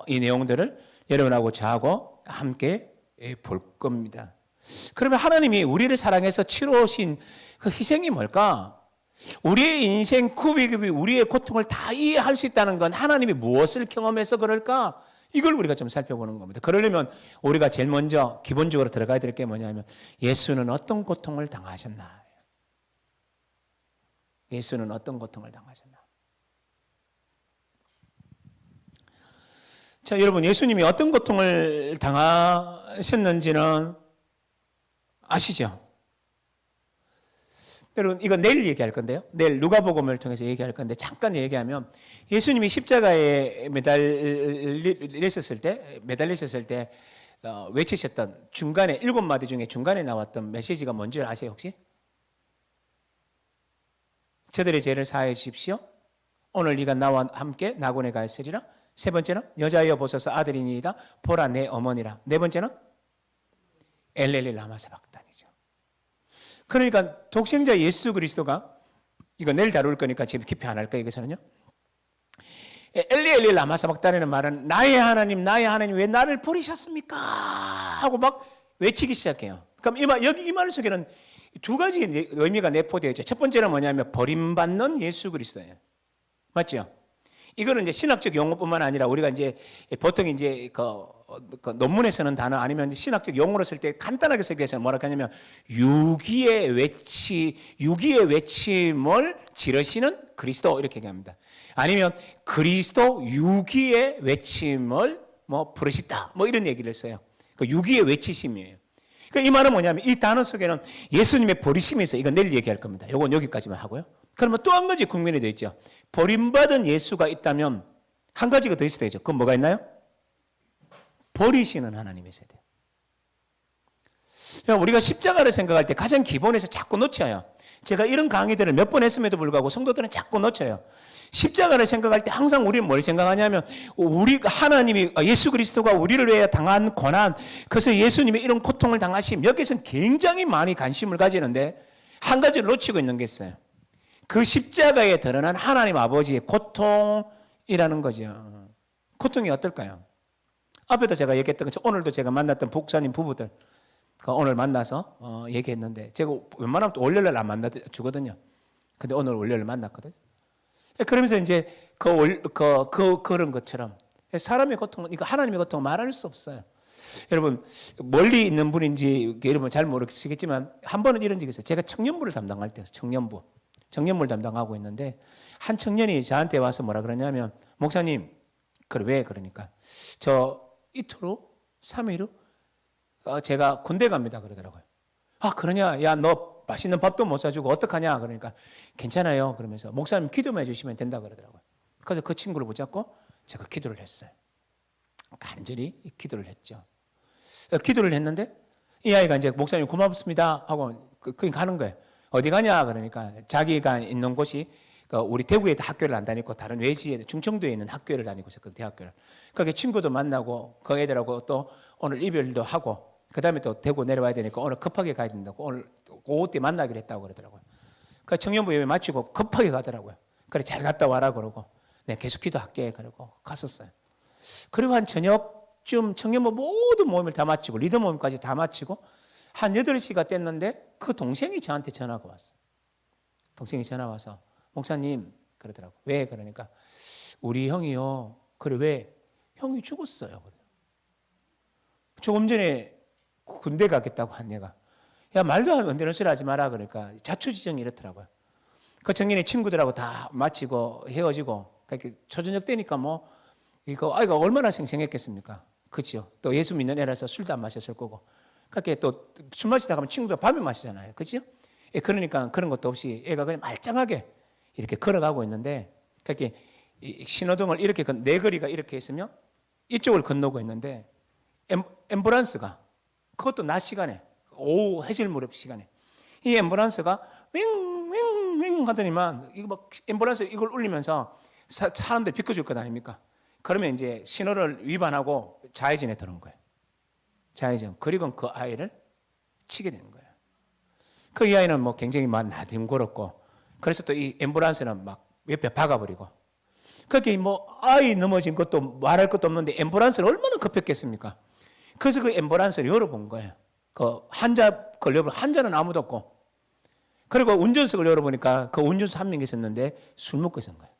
이 내용들을 여러분하고 저하고 함께 볼 겁니다. 그러면 하나님이 우리를 사랑해서 치러오신 그 희생이 뭘까? 우리의 인생 구비구비 우리의 고통을 다 이해할 수 있다는 건 하나님이 무엇을 경험해서 그럴까? 이걸 우리가 좀 살펴보는 겁니다. 그러려면 우리가 제일 먼저 기본적으로 들어가야 될 게 뭐냐면 예수는 어떤 고통을 당하셨나? 예수는 어떤 고통을 당하셨나? 자, 여러분 예수님이 어떤 고통을 당하셨는지는 아시죠? 여러분 이거 내일 얘기할 건데요. 내일 누가복음을 통해서 얘기할 건데 잠깐 얘기하면 예수님이 십자가에 매달리셨을 때 외치셨던 중간에 7마디 중에 중간에 나왔던 메시지가 뭔지 아세요 혹시? 저들의 죄를 사하여 주십시오. 오늘 네가 나와 함께 낙원에 가 있으리라. 세 번째는 여자여 보소서 아들이니이다. 보라 내 어머니라. 네 번째는 엘렐리 라마 사박단이죠. 그러니까 독생자 예수 그리스도가 이거 내일 다룰 거니까 지금 깊이 안 할까요? 여기서는요. 엘리 라마 사박단이라는 말은 나의 하나님 왜 나를 버리셨습니까? 하고 막 외치기 시작해요. 그럼 이 말 속에는 두 가지 의미가 내포되어 있죠. 첫 번째는 뭐냐면 버림받는 예수 그리스도예요. 맞죠? 이거는 이제 신학적 용어뿐만 아니라 우리가 이제 보통 이제 그 논문에 쓰는 단어 아니면 신학적 용어로 쓸 때 간단하게 쓰기 위해서는 뭐라고 하냐면 유기의 외침을 지르시는 그리스도 이렇게 얘기합니다. 아니면 그리스도 유기의 외침을 부르시다 이런 얘기를 써요. 그 유기의 외치심이에요. 그러니까 이 말은 뭐냐면 이 단어 속에는 예수님의 버리심이 있어요. 이건 내일 얘기할 겁니다. 이건 여기까지만 하고요. 그러면 또 한 가지 국면이 되어 있죠. 버림받은 예수가 있다면 한 가지가 더 있어야 되죠. 그건 뭐가 있나요? 버리시는 하나님이 있어야 돼요. 우리가 십자가를 생각할 때 가장 기본에서 자꾸 놓쳐요. 제가 이런 강의들을 몇 번 했음에도 불구하고 성도들은 자꾸 놓쳐요. 십자가를 생각할 때 항상 우리는 뭘 생각하냐면 하나님이 예수 그리스도가 우리를 위해 당한 고난, 그래서 예수님이 이런 고통을 당하심 여기서는 굉장히 많이 관심을 가지는데 한 가지를 놓치고 있는 게 있어요. 그 십자가에 드러난 하나님 아버지의 고통이라는 거죠. 고통이 어떨까요? 앞에도 제가 얘기했던 것처럼 오늘도 제가 만났던 목사님 부부들 오늘 만나서 얘기했는데 제가 웬만하면 또 월요일날 안 만나 주거든요. 근데 오늘 월요일 만났거든요. 그러면서 이제 그런 것처럼 사람의 고통, 이거 하나님의 고통 말할 수 없어요. 여러분 멀리 있는 분인지 여러분 잘 모르시겠지만 한 번은 이런 적이 있어요. 제가 청년부를 담당할 때였어요. 청년부를 담당하고 있는데 한 청년이 저한테 와서 뭐라 그러냐면 목사님, 그래 왜 그러니까 저 이틀 후, 3일 후 제가 군대 갑니다 그러더라고요. 아 그러냐? 야 너 맛있는 밥도 못 사주고 어떡하냐? 그러니까 괜찮아요. 그러면서 목사님 기도만 해주시면 된다 그러더라고요. 그래서 그 친구를 붙잡고 제가 기도를 했어요. 간절히 기도를 했죠. 기도를 했는데 이 아이가 이제 목사님 고맙습니다 하고 그냥 가는 거예요. 어디 가냐? 그러니까 자기가 있는 곳이 우리 대구에 학교를 안 다니고 다른 외지에 충청도에 있는 학교를 다니고 있었거든요. 대학교를. 거기 친구도 만나고 그 애들하고 또 오늘 이별도 하고 그 다음에 또 대구 내려와야 되니까 오늘 급하게 가야 된다고 오늘 오후 때 만나기로 했다고 그러더라고요. 그 청년부 예배 마치고 급하게 가더라고요. 그래 잘 갔다 와라 그러고 네 계속 기도할게 그러고 갔었어요. 그리고 한 저녁쯤 청년부 모든 모임을 다 마치고 리더 모임까지 다 마치고 한 8시가 됐는데 그 동생이 저한테 전화가 왔어요. 동생이 전화 와서 목사님 그러더라고. 왜? 그러니까 우리 형이요. 그래 왜? 형이 죽었어요. 조금 전에 군대 가겠다고 한 얘가. 야 말도 안 되는 소리 하지 마라 그러니까 자초지종이 이렇더라고요. 그 청년의 친구들하고 다 마치고 헤어지고 그렇게 초저녁 때니까 뭐 이거 아이가 얼마나 생생했겠습니까? 그렇죠. 또 예수 믿는 애라서 술도 안 마셨을 거고. 그렇게 또 술 마시다 가면 친구들 밤에 마시잖아요. 그렇죠? 예, 그러니까 그런 것도 없이 애가 그냥 말짱하게 이렇게 걸어가고 있는데 그렇게 신호등을 이렇게 네 거리가 이렇게 있으면 이쪽을 건너고 있는데 앰뷸런스가 그것도 낮 시간에 오후 해질 무렵 시간에 이 앰뷸런스가 윙윙윙 하더니만 이거 막 앰뷸런스 이걸 울리면서 사람들 비켜줄 것 아닙니까? 그러면 이제 신호를 위반하고 좌회전에 들어온 거예요. 좌회전. 그리고 그 아이를 치게 되는 거예요. 그 이 아이는 뭐 굉장히 막 나뒹굴었고 그래서 또 이 앰뷸런스는 막 옆에 박아버리고 그렇게 뭐 아이 넘어진 것도 말할 것도 없는데 앰뷸런스는 얼마나 급했겠습니까? 그래서 그 앰뷸런스를 열어본 거예요. 그 환자 걸려본 환자는 아무도 없고 그리고 운전석을 열어보니까 그 운전수 한 명이 있었는데 술 먹고 있었던 거예요.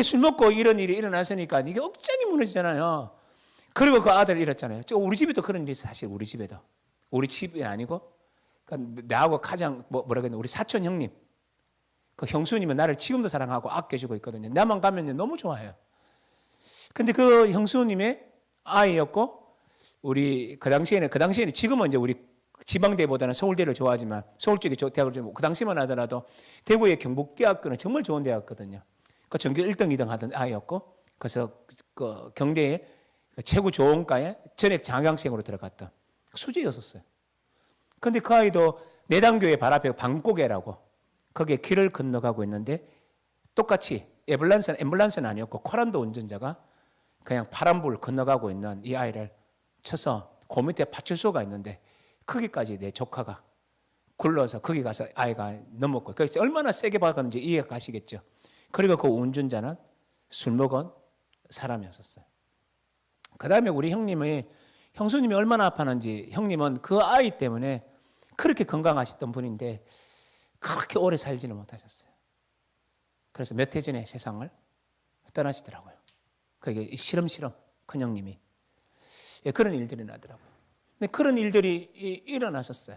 술 먹고 이런 일이 일어났으니까 이게 억장이 무너지잖아요. 그리고 그 아들 잃었잖아요. 우리 집에도 그런 일이 있어요. 사실 우리 집에도. 우리 집이 아니고 그러니까 나하고 가장 뭐라 그랬나 우리 사촌 형님 그 형수님은 나를 지금도 사랑하고 아껴주고 있거든요. 나만 가면 너무 좋아해요. 근데 그 형수님의 아이였고 우리 그 당시에는 지금은 이제 우리 지방대보다는 서울대를 좋아하지만 서울 쪽에 대학을 좀 그 당시만 하더라도 대구의 경북대학교는 정말 좋은 대학이거든요. 그 전교 1등, 2등 하던 아이였고 그래서 그 경대에 최고 좋은 과에 전액 장학생으로 들어갔던 수지였었어요. 근데 그 아이도 내당교회 발 앞에 방고개라고 거기에 길을 건너가고 있는데 똑같이 앰뷸런스는 아니었고 코란도 운전자가 그냥 파란불 건너가고 있는 이 아이를 쳐서 그 밑에 파출소가 있는데 거기까지 내 조카가 굴러서 거기 가서 아이가 넘었고 그래서 얼마나 세게 박았는지 이해가 가시겠죠. 그리고 그 운전자는 술 먹은 사람이었었어요. 그 다음에 우리 형수님이 얼마나 아팠는지 형님은 그 아이 때문에 그렇게 건강하셨던 분인데 그렇게 오래 살지는 못하셨어요. 그래서 몇 해 전에 세상을 떠나시더라고요. 그게 시름시름 큰형님이. 예, 그런 일들이 나더라고요. 근데 그런 일들이 일어났었어요.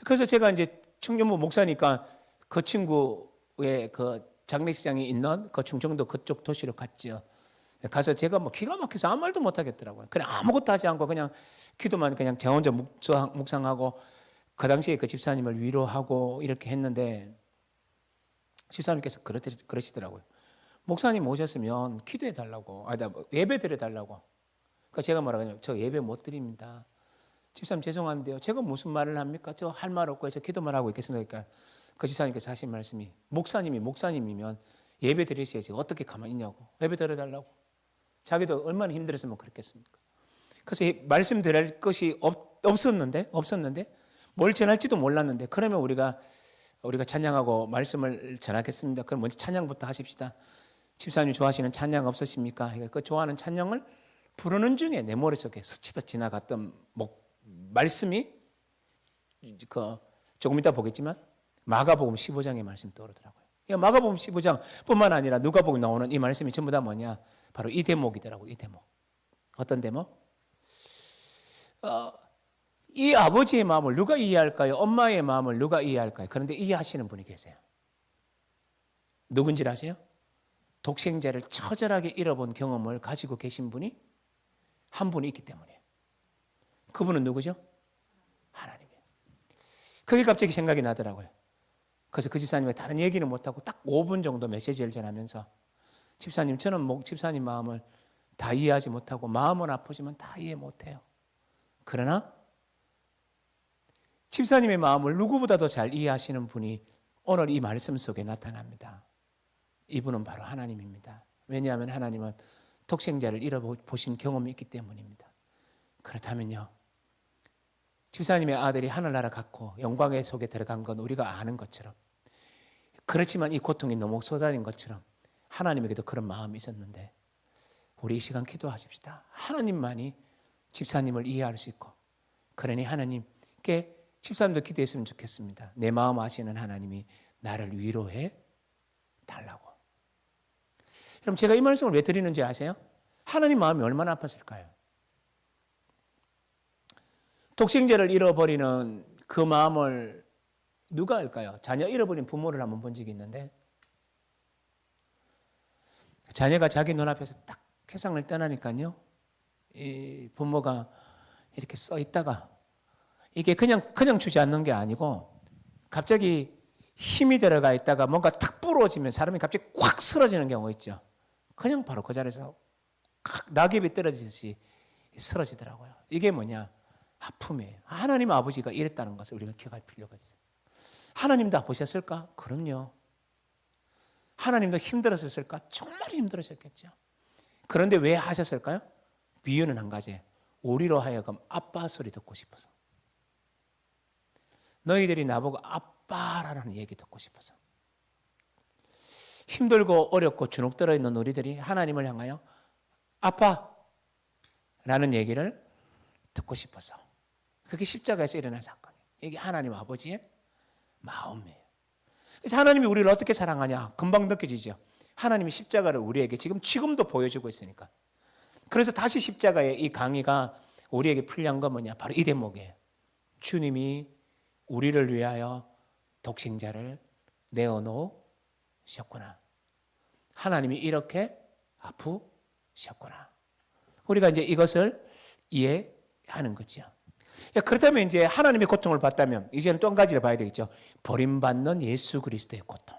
그래서 제가 이제 청년부 목사니까 그 친구의 그 장례식장이 있는 그 충청도 그쪽 도시로 갔죠. 가서 제가 뭐 기가 막혀서 아무 말도 못 하겠더라고요. 그냥 아무것도 하지 않고 그냥 기도만 그냥 제 혼자 묵상하고 그 당시에 그 집사님을 위로하고 이렇게 했는데 집사님께서 그러시더라고요. 목사님 오셨으면 기도해 달라고, 예배 드려 달라고. 그러니까 제가 뭐라고 저 예배 못 드립니다. 집사님 죄송한데요. 제가 무슨 말을 합니까? 저 할 말 없고 저 기도만 하고 있겠습니다. 그러니까 그 집사님께서 하신 말씀이 목사님이면 예배 드리셔야지 어떻게 가만히 있냐고. 예배 드려 달라고. 자기도 얼마나 힘들었으면 그랬겠습니까? 그래서 말씀 드릴 것이 없었는데 뭘 전할지도 몰랐는데 그러면 우리가 찬양하고 말씀을 전하겠습니다. 그럼 먼저 찬양부터 하십시다. 집사님 좋아하시는 찬양 없으십니까? 그 좋아하는 찬양을 부르는 중에 내 머릿속에 스치듯 지나갔던 말씀이 조금 이따 보겠지만 마가복음 15장의 말씀이 떠오르더라고요. 마가복음 15장뿐만 아니라 누가복음 나오는 이 말씀이 전부 다 뭐냐? 바로 이 대목이더라고요. 이 대목. 어떤 대목? 이 아버지의 마음을 누가 이해할까요? 엄마의 마음을 누가 이해할까요? 그런데 이해하시는 분이 계세요. 누군지 아세요? 독생자를 처절하게 잃어본 경험을 가지고 계신 분이 한 분이 있기 때문이에요. 그분은 누구죠? 하나님이에요. 그게 갑자기 생각이 나더라고요. 그래서 그 집사님과 다른 얘기는 못하고 딱 5분 정도 메시지를 전하면서 집사님, 저는 집사님 마음을 다 이해하지 못하고 마음은 아프지만 다 이해 못해요. 그러나 집사님의 마음을 누구보다도 잘 이해하시는 분이 오늘 이 말씀 속에 나타납니다. 이분은 바로 하나님입니다. 왜냐하면 하나님은 독생자를 잃어보신 경험이 있기 때문입니다. 그렇다면요, 집사님의 아들이 하늘나라 갔고 영광의 속에 들어간 건 우리가 아는 것처럼, 그렇지만 이 고통이 너무 쏟아진 것처럼 하나님에게도 그런 마음이 있었는데, 우리 이 시간 기도하십시다. 하나님만이 집사님을 이해할 수 있고, 그러니 하나님께 집사님도 기도했으면 좋겠습니다. 내 마음 아시는 하나님이 나를 위로해 달라고. 그럼 제가 이 말씀을 왜 드리는지 아세요? 하나님 마음이 얼마나 아팠을까요? 독생자를 잃어버리는 그 마음을 누가 알까요? 자녀 잃어버린 부모를 한번 본 적이 있는데, 자녀가 자기 눈앞에서 딱 세상을 떠나니까요, 이 부모가 이렇게 써 있다가 이게 그냥 주지 않는 게 아니고 갑자기 힘이 들어가 있다가 뭔가 탁 부러지면 사람이 갑자기 꽉 쓰러지는 경우 있죠. 그냥 바로 그 자리에서 낙엽이 떨어지듯이 쓰러지더라고요. 이게 뭐냐? 아픔이에요. 하나님 아버지가 이랬다는 것을 우리가 기억할 필요가 있어요. 하나님도 아프셨을까? 그럼요. 하나님도 힘들었을까? 정말 힘들으셨겠죠. 그런데 왜 하셨을까요? 비유는 한 가지. 우리로 하여금 아빠 소리 듣고 싶어서. 너희들이 나보고 아빠라는 얘기 듣고 싶어서. 힘들고 어렵고 주눅 들어있는 우리들이 하나님을 향하여 아빠라는 얘기를 듣고 싶어서. 그게 십자가에서 일어난 사건이에요. 이게 하나님 아버지의 마음이에요. 그래서 하나님이 우리를 어떻게 사랑하냐? 금방 느껴지죠. 하나님이 십자가를 우리에게 지금도 보여주고 있으니까. 그래서 다시 십자가의 이 강의가 우리에게 필요한 건 뭐냐? 바로 이 대목이에요. 주님이 우리를 위하여 독생자를 내어놓으셨구나. 하나님이 이렇게 아프셨구나. 우리가 이제 이것을 이해하는 거죠. 그렇다면 이제 하나님의 고통을 받다면 이제는 또 한 가지를 봐야 되겠죠. 버림받는 예수 그리스도의 고통.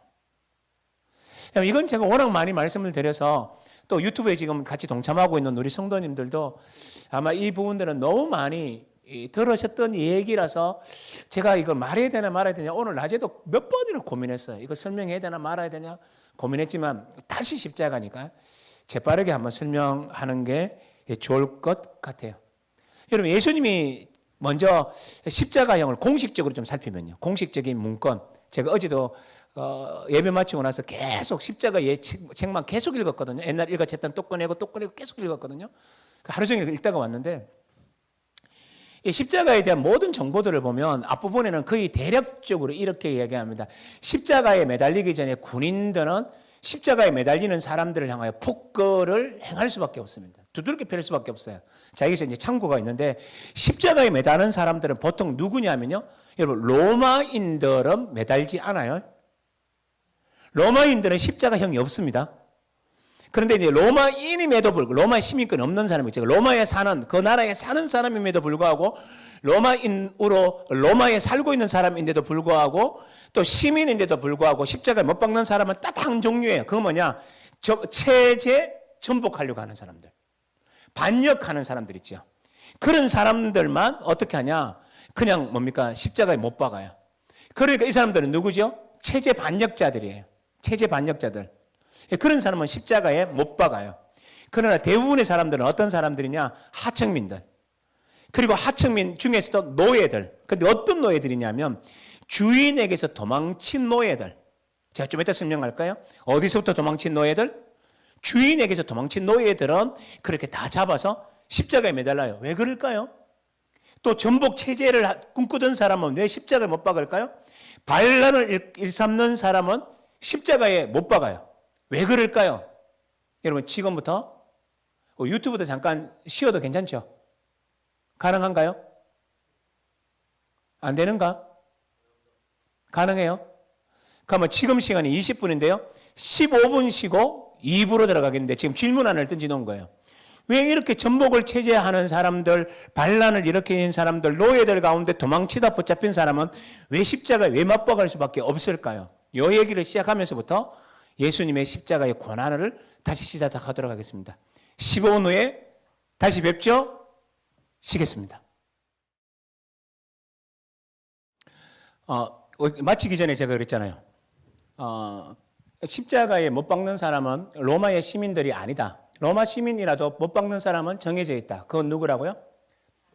이건 제가 워낙 많이 말씀을 드려서 또 유튜브에 지금 같이 동참하고 있는 우리 성도님들도 아마 이 부분들은 너무 많이 들으셨던 얘기라서 제가 이걸 말해야 되나 말아야 되냐 오늘 낮에도 몇 번이나 고민했어요. 이거 설명해야 되나 말아야 되냐 고민했지만 다시 십자가니까 재빠르게 한번 설명하는 게 좋을 것 같아요. 여러분, 예수님이 먼저 십자가형을 공식적으로 좀 살피면요, 공식적인 문건, 제가 어제도 예배 마치고 나서 계속 십자가 책만 계속 읽었거든요. 옛날 읽어쳤던 또 꺼내고 계속 읽었거든요. 하루 종일 읽다가 왔는데, 이 십자가에 대한 모든 정보들을 보면 앞부분에는 거의 대략적으로 이렇게 이야기합니다. 십자가에 매달리기 전에 군인들은 십자가에 매달리는 사람들을 향하여 폭거를 행할 수밖에 없습니다. 두들겨 팰 수밖에 없어요. 자, 여기서 이제 참고가 있는데, 십자가에 매다는 사람들은 보통 누구냐면요, 여러분, 로마인들은 매달지 않아요. 로마인들은 십자가형이 없습니다. 그런데 이제 로마인임에도 불구하고, 로마의 시민권이 없는 사람이 있죠. 로마에 사는, 그 나라에 사는 사람임에도 불구하고, 로마인으로 로마에 살고 있는 사람인데도 불구하고, 또 시민인데도 불구하고 십자가에 못 박는 사람은 딱 한 종류예요. 그거 뭐냐? 체제 전복하려고 하는 사람들, 반역하는 사람들 있죠. 그런 사람들만 어떻게 하냐? 그냥 뭡니까? 십자가에 못 박아요. 그러니까 이 사람들은 누구죠? 체제 반역자들이에요. 체제 반역자들. 그런 사람은 십자가에 못 박아요. 그러나 대부분의 사람들은 어떤 사람들이냐? 하층민들. 그리고 하층민 중에서도 노예들. 근데 어떤 노예들이냐면 주인에게서 도망친 노예들. 제가 좀 이따 설명할까요? 어디서부터 도망친 노예들? 주인에게서 도망친 노예들은 그렇게 다 잡아서 십자가에 매달려요. 왜 그럴까요? 또 전복 체제를 꿈꾸던 사람은 왜 십자가에 못 박을까요? 반란을 일삼는 사람은 십자가에 못 박아요. 왜 그럴까요? 여러분 지금부터 유튜브도 잠깐 쉬어도 괜찮죠? 가능한가요? 안 되는가? 가능해요? 그러면 지금 시간이 20분인데요. 15분 쉬고 2부로 들어가겠는데 지금 질문안을 던져놓은 거예요. 왜 이렇게 전복을 체제하는 사람들, 반란을 일으키는 사람들, 노예들 가운데 도망치다 붙잡힌 사람은 왜 십자가에 왜 맞박을 수밖에 없을까요? 이 얘기를 시작하면서부터 예수님의 십자가의 고난을 다시 시작하도록 하겠습니다. 15분 후에 다시 뵙죠? 쉬겠습니다. 마치기 전에 제가 그랬잖아요. 십자가에 못 박는 사람은 로마의 시민들이 아니다. 로마 시민이라도 못 박는 사람은 정해져 있다. 그건 누구라고요?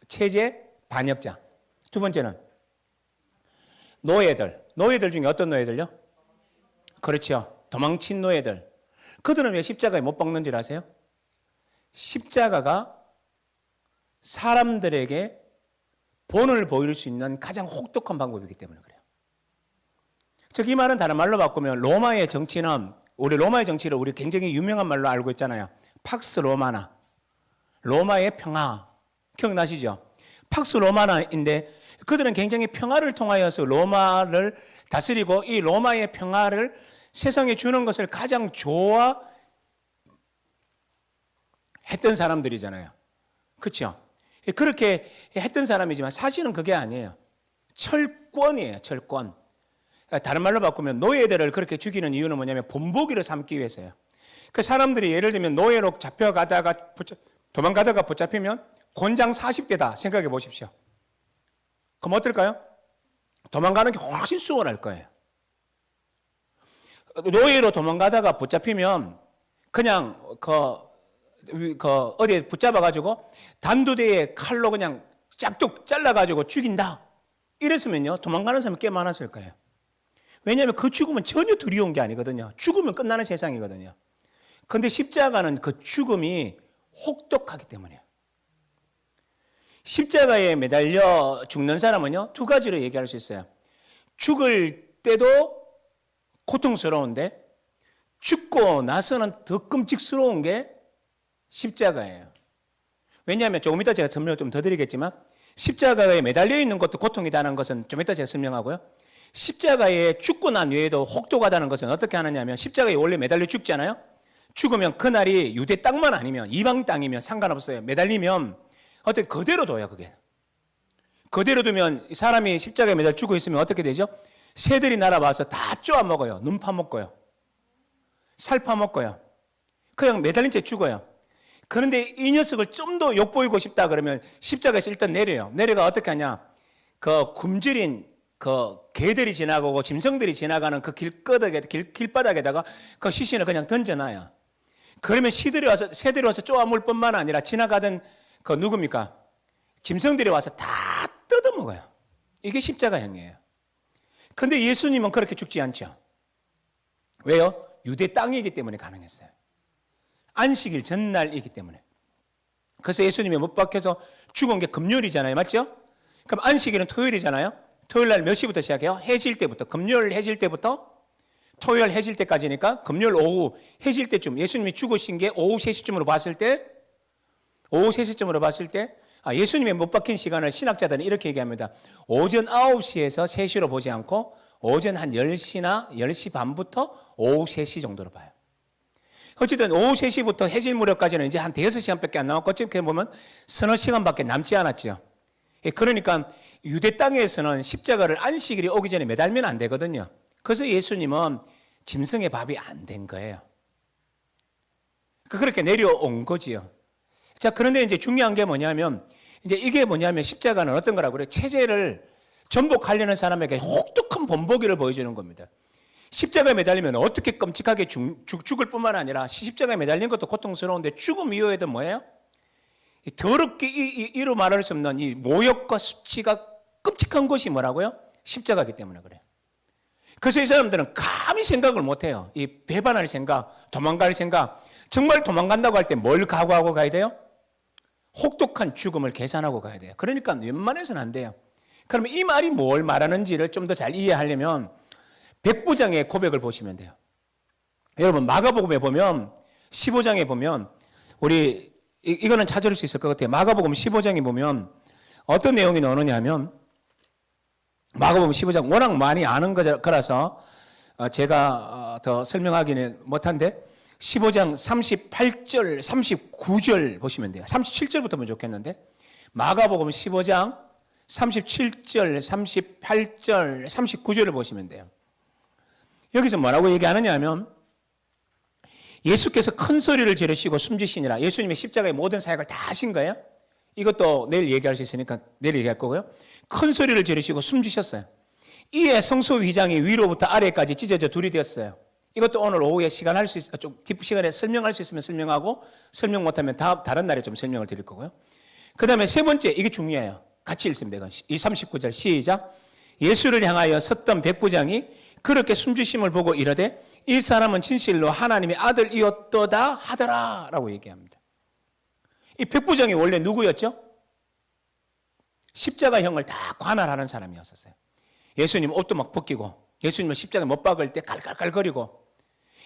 체제 반역자. 두 번째는 노예들. 노예들 중에 어떤 노예들요? 그렇죠. 도망친 노예들. 그들은 왜 십자가에 못 박는 줄 아세요? 십자가가 사람들에게 본을 보일 수 있는 가장 혹독한 방법이기 때문에 그래요. 즉 이 말은 다른 말로 바꾸면 로마의 정치는 우리 로마의 정치를 우리 굉장히 유명한 말로 알고 있잖아요. 팍스 로마나. 로마의 평화. 기억나시죠? 팍스 로마나인데 그들은 굉장히 평화를 통하여서 로마를 다스리고 이 로마의 평화를 세상에 주는 것을 가장 좋아했던 사람들이잖아요. 그렇죠? 그렇게 했던 사람이지만 사실은 그게 아니에요. 철권이에요. 철권. 다른 말로 바꾸면 노예들을 그렇게 죽이는 이유는 뭐냐면 본보기를 삼기 위해서요. 그 사람들이 예를 들면 노예로 잡혀가다가 도망가다가 붙잡히면 곤장 40대다 생각해 보십시오. 그럼 어떨까요? 도망가는 게 훨씬 수월할 거예요. 노예로 도망가다가 붙잡히면 그냥 어디에 붙잡아가지고 단두대에 칼로 그냥 짝뚝 잘라가지고 죽인다. 이랬으면요 도망가는 사람이 꽤 많았을 거예요. 왜냐하면 그 죽음은 전혀 두려운 게 아니거든요. 죽으면 끝나는 세상이거든요. 그런데 십자가는 그 죽음이 혹독하기 때문이에요. 십자가에 매달려 죽는 사람은요 두 가지로 얘기할 수 있어요. 죽을 때도 고통스러운데 죽고 나서는 더 끔찍스러운 게 십자가예요. 왜냐하면 조금 이따 제가 설명을 좀 더 드리겠지만 십자가에 매달려 있는 것도 고통이다는 것은 좀 이따 제가 설명하고요. 십자가에 죽고 난 후에도 혹독하다는 것은 어떻게 하느냐면 십자가에 원래 매달려 죽잖아요. 죽으면 그날이 유대 땅만 아니면 이방 땅이면 상관없어요. 매달리면 어떻게 그대로 둬요. 그게 그대로 두면 사람이 십자가에 매달려 죽고 있으면 어떻게 되죠? 새들이 날아와서 다 쪼아 먹어요. 눈 파먹고요. 살 파먹고요. 그냥 매달린 채 죽어요. 그런데 이 녀석을 좀 더 욕보이고 싶다 그러면 십자가에서 일단 내려요. 내려가 어떻게 하냐? 그 굶주린 그 개들이 지나가고 짐승들이 지나가는 그 길바닥에다가 그 시신을 그냥 던져놔요. 그러면 새들이 와서 쪼아물 뿐만 아니라 지나가던 그 누굽니까? 짐승들이 와서 다 뜯어먹어요. 이게 십자가형이에요. 근데 예수님은 그렇게 죽지 않죠. 왜요? 유대 땅이기 때문에 가능했어요. 안식일 전날이기 때문에. 그래서 예수님이 못 박혀서 죽은 게 금요일이잖아요. 맞죠? 그럼 안식일은 토요일이잖아요. 토요일 날 몇 시부터 시작해요? 해질 때부터. 금요일 해질 때부터 토요일 해질 때까지니까 금요일 오후 해질 때쯤 예수님이 죽으신 게 오후 3시쯤으로 봤을 때 예수님이 못 박힌 시간을 신학자들은 이렇게 얘기합니다. 오전 9시에서 3시로 보지 않고 오전 한 10시나 10시 반부터 오후 3시 정도로 봐요. 어쨌든 오후 3시부터 해질 무렵까지는 이제 한 5시간밖에 안 남았고 어떻게 보면 서너 시간밖에 남지 않았죠. 그러니까 유대 땅에서는 십자가를 안식일이 오기 전에 매달면 안 되거든요. 그래서 예수님은 짐승의 밥이 안 된 거예요. 그렇게 내려온 거지요. 자, 그런데 이제 중요한 게 뭐냐면 이제 이게 뭐냐면 십자가는 어떤 거라고 그래요? 체제를 전복하려는 사람에게 혹독한 본보기를 보여주는 겁니다. 십자가에 매달리면 어떻게 끔찍하게 죽을 뿐만 아니라 십자가에 매달린 것도 고통스러운데 죽음 이후에도 뭐예요? 더럽게 이로 말할 수 없는 이 모욕과 수치가 끔찍한 것이 뭐라고요? 십자가이기 때문에 그래요. 그래서 이 사람들은 감히 생각을 못해요. 이 배반할 생각, 도망갈 생각. 정말 도망간다고 할 때 뭘 각오하고 가야 돼요? 혹독한 죽음을 계산하고 가야 돼요. 그러니까 웬만해서는 안 돼요. 그러면 이 말이 뭘 말하는지를 좀 더 잘 이해하려면 백부장의 고백을 보시면 돼요. 여러분 마가복음에 보면 15장에 보면 우리 이거는 찾을 수 있을 것 같아요. 마가복음 15장에 보면 어떤 내용이 나오느냐 하면 마가복음 15장 워낙 많이 아는 거라서 제가 더 설명하기는 못한데 15장 38절, 39절 보시면 돼요. 37절부터 보면 좋겠는데 마가복음 15장 37절, 38절, 39절을 보시면 돼요. 여기서 뭐라고 얘기하느냐 하면 예수께서 큰 소리를 지르시고 숨지시니라. 예수님의 십자가의 모든 사역을 다 하신 거예요. 이것도 내일 얘기할 수 있으니까 내일 얘기할 거고요. 큰 소리를 지르시고 숨지셨어요. 이에 성소 위장이 위로부터 아래까지 찢어져 둘이 되었어요. 이것도 오늘 오후에 시간 할 수 있어 좀 뒷 시간에 설명할 수 있으면 설명하고 설명 못하면 다른 날에 좀 설명을 드릴 거고요. 그 다음에 세 번째 이게 중요해요. 같이 읽으면 돼요. 이 39절 시작. 예수를 향하여 섰던 백부장이 그렇게 숨지심을 보고 이르되 이 사람은 진실로 하나님의 아들이었도다 하더라 라고 얘기합니다. 이 백부장이 원래 누구였죠? 십자가형을 다 관할하는 사람이었었어요. 예수님 옷도 막 벗기고 예수님을 십자가에 못 박을 때 깔깔깔거리고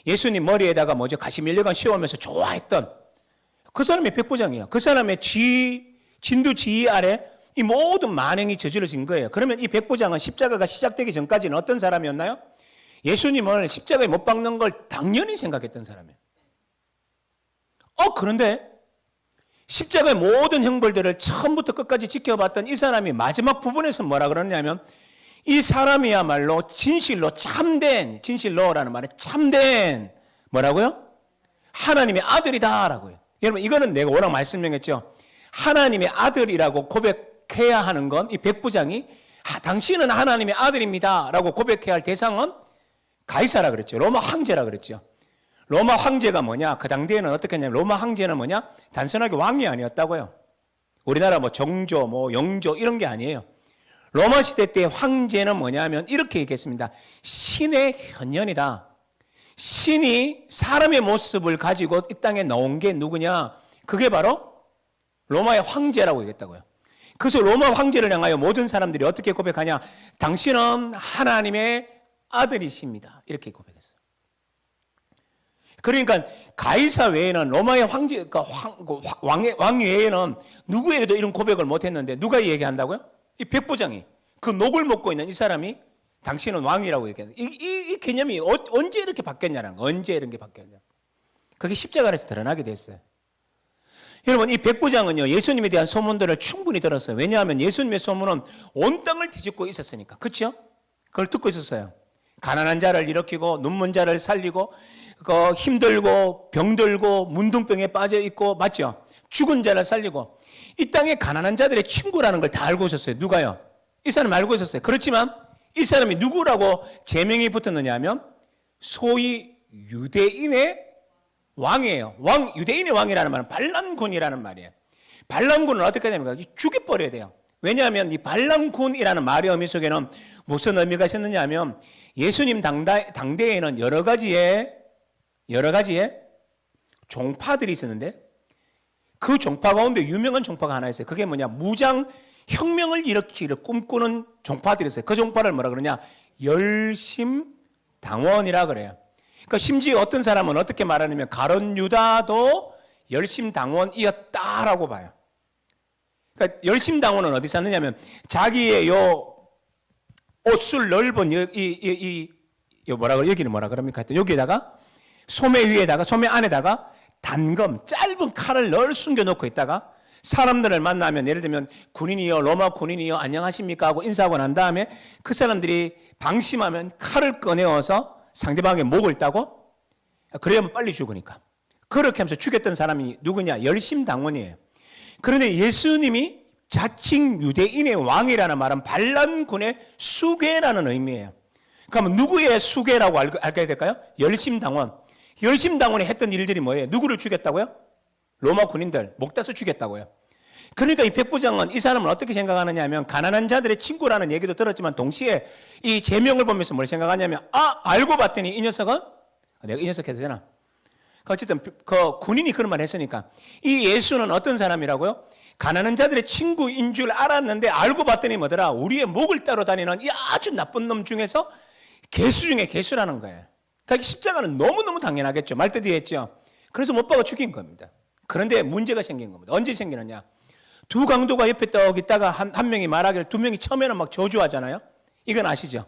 예수님 머리에다가 가시 밀려간 씌우면서 좋아했던 그 사람이 백부장이에요. 그 사람의 진두 지휘 아래 이 모든 만행이 저질러진 거예요. 그러면 이 백부장은 십자가가 시작되기 전까지는 어떤 사람이었나요? 예수님을 십자가에 못 박는 걸 당연히 생각했던 사람이에요. 그런데 십자가의 모든 형벌들을 처음부터 끝까지 지켜봤던 이 사람이 마지막 부분에서 뭐라 그러냐면 이 사람이야말로 진실로 참된, 진실로라는 말에 참된 뭐라고요? 하나님의 아들이다 라고요. 여러분 이거는 내가 워낙 많이 설명했죠. 하나님의 아들이라고 고백해야 하는 건 이 백부장이 당신은 하나님의 아들입니다 라고 고백해야 할 대상은 가이사라 그랬죠. 로마 황제라 그랬죠. 로마 황제가 뭐냐? 그 당대에는 어떻게 했냐면 로마 황제는 뭐냐? 단순하게 왕이 아니었다고요. 우리나라 정조, 영조 이런 게 아니에요. 로마 시대 때 황제는 뭐냐면 이렇게 얘기했습니다. 신의 현현이다. 신이 사람의 모습을 가지고 이 땅에 나온 게 누구냐? 그게 바로 로마의 황제라고 얘기했다고요. 그래서 로마 황제를 향하여 모든 사람들이 어떻게 고백하냐? 당신은 하나님의 아들이십니다. 이렇게 고백했어요. 그러니까 가이사 외에는 로마의 황제, 왕 외에는 누구에게도 이런 고백을 못했는데 누가 얘기한다고요? 이 백부장이 그 녹을 먹고 있는 이 사람이 당신은 왕이라고 얘기해요. 이 개념이 언제 이렇게 바뀌었냐는 거, 언제 이런 게 바뀌었냐. 그게 십자가에서 드러나게 됐어요. 여러분 이 백부장은요 예수님에 대한 소문들을 충분히 들었어요. 왜냐하면 예수님의 소문은 온 땅을 뒤집고 있었으니까. 그렇죠? 그걸 듣고 있었어요. 가난한 자를 일으키고 눈먼 자를 살리고 힘들고 병들고 문둥병에 빠져 있고 맞죠? 죽은 자를 살리고 이 땅에 가난한 자들의 친구라는 걸 다 알고 있었어요. 누가요? 이 사람 알고 있었어요. 그렇지만 이 사람이 누구라고 제명이 붙었느냐 하면 소위 유대인의 왕이에요. 유대인의 왕이라는 말은 반란군이라는 말이에요. 반란군은 어떻게 되냐면 죽여버려야 돼요. 왜냐하면 이 반란군이라는 말의 의미 속에는 무슨 의미가 있었느냐 하면 예수님 당대에는 여러 가지의 종파들이 있었는데 그 종파 가운데 유명한 종파가 하나 있어요. 그게 뭐냐? 무장 혁명을 일으키기를 꿈꾸는 종파들이 있어요. 그 종파를 뭐라 그러냐? 열심당원이라 그래요. 그러니까 심지어 어떤 사람은 어떻게 말하냐면 가룟 유다도 열심당원이었다라고 봐요. 그러니까 열심당원은 어디 샀느냐면 자기의 옷술 넓은 여기는 뭐라 그럽니까? 여기에다가 소매 안에다가 단검, 짧은 칼을 늘 숨겨놓고 있다가 사람들을 만나면 예를 들면 군인이요, 로마 군인이요, 안녕하십니까 하고 인사하고 난 다음에 그 사람들이 방심하면 칼을 꺼내어서 상대방의 목을 따고 그래야만 빨리 죽으니까 그렇게 하면서 죽였던 사람이 누구냐? 열심당원이에요. 그런데 예수님이 자칭 유대인의 왕이라는 말은 반란군의 수괴라는 의미예요. 그러면 누구의 수괴라고 알게 될까요? 열심당원. 열심당원이 했던 일들이 뭐예요? 누구를 죽였다고요? 로마 군인들 목 따서 죽였다고요. 그러니까 이 백부장은 이 사람을 어떻게 생각하느냐 하면 가난한 자들의 친구라는 얘기도 들었지만 동시에 이 제명을 보면서 뭘 생각하냐면 알고 봤더니 이 녀석은 내가 이 녀석 해도 되나? 어쨌든 그 군인이 그런 말 했으니까 이 예수는 어떤 사람이라고요? 가난한 자들의 친구인 줄 알았는데 알고 봤더니 뭐더라? 우리의 목을 따로 다니는 이 아주 나쁜 놈 중에서 개수 중에 개수라는 거예요. 그러니까 십자가는 너무너무 당연하겠죠. 말뜻이 했죠. 그래서 못 박아 죽인 겁니다. 그런데 문제가 생긴 겁니다. 언제 생기느냐? 두 강도가 옆에 떡 있다가 한 명이 말하기를 두 명이 처음에는 막 저주하잖아요. 이건 아시죠?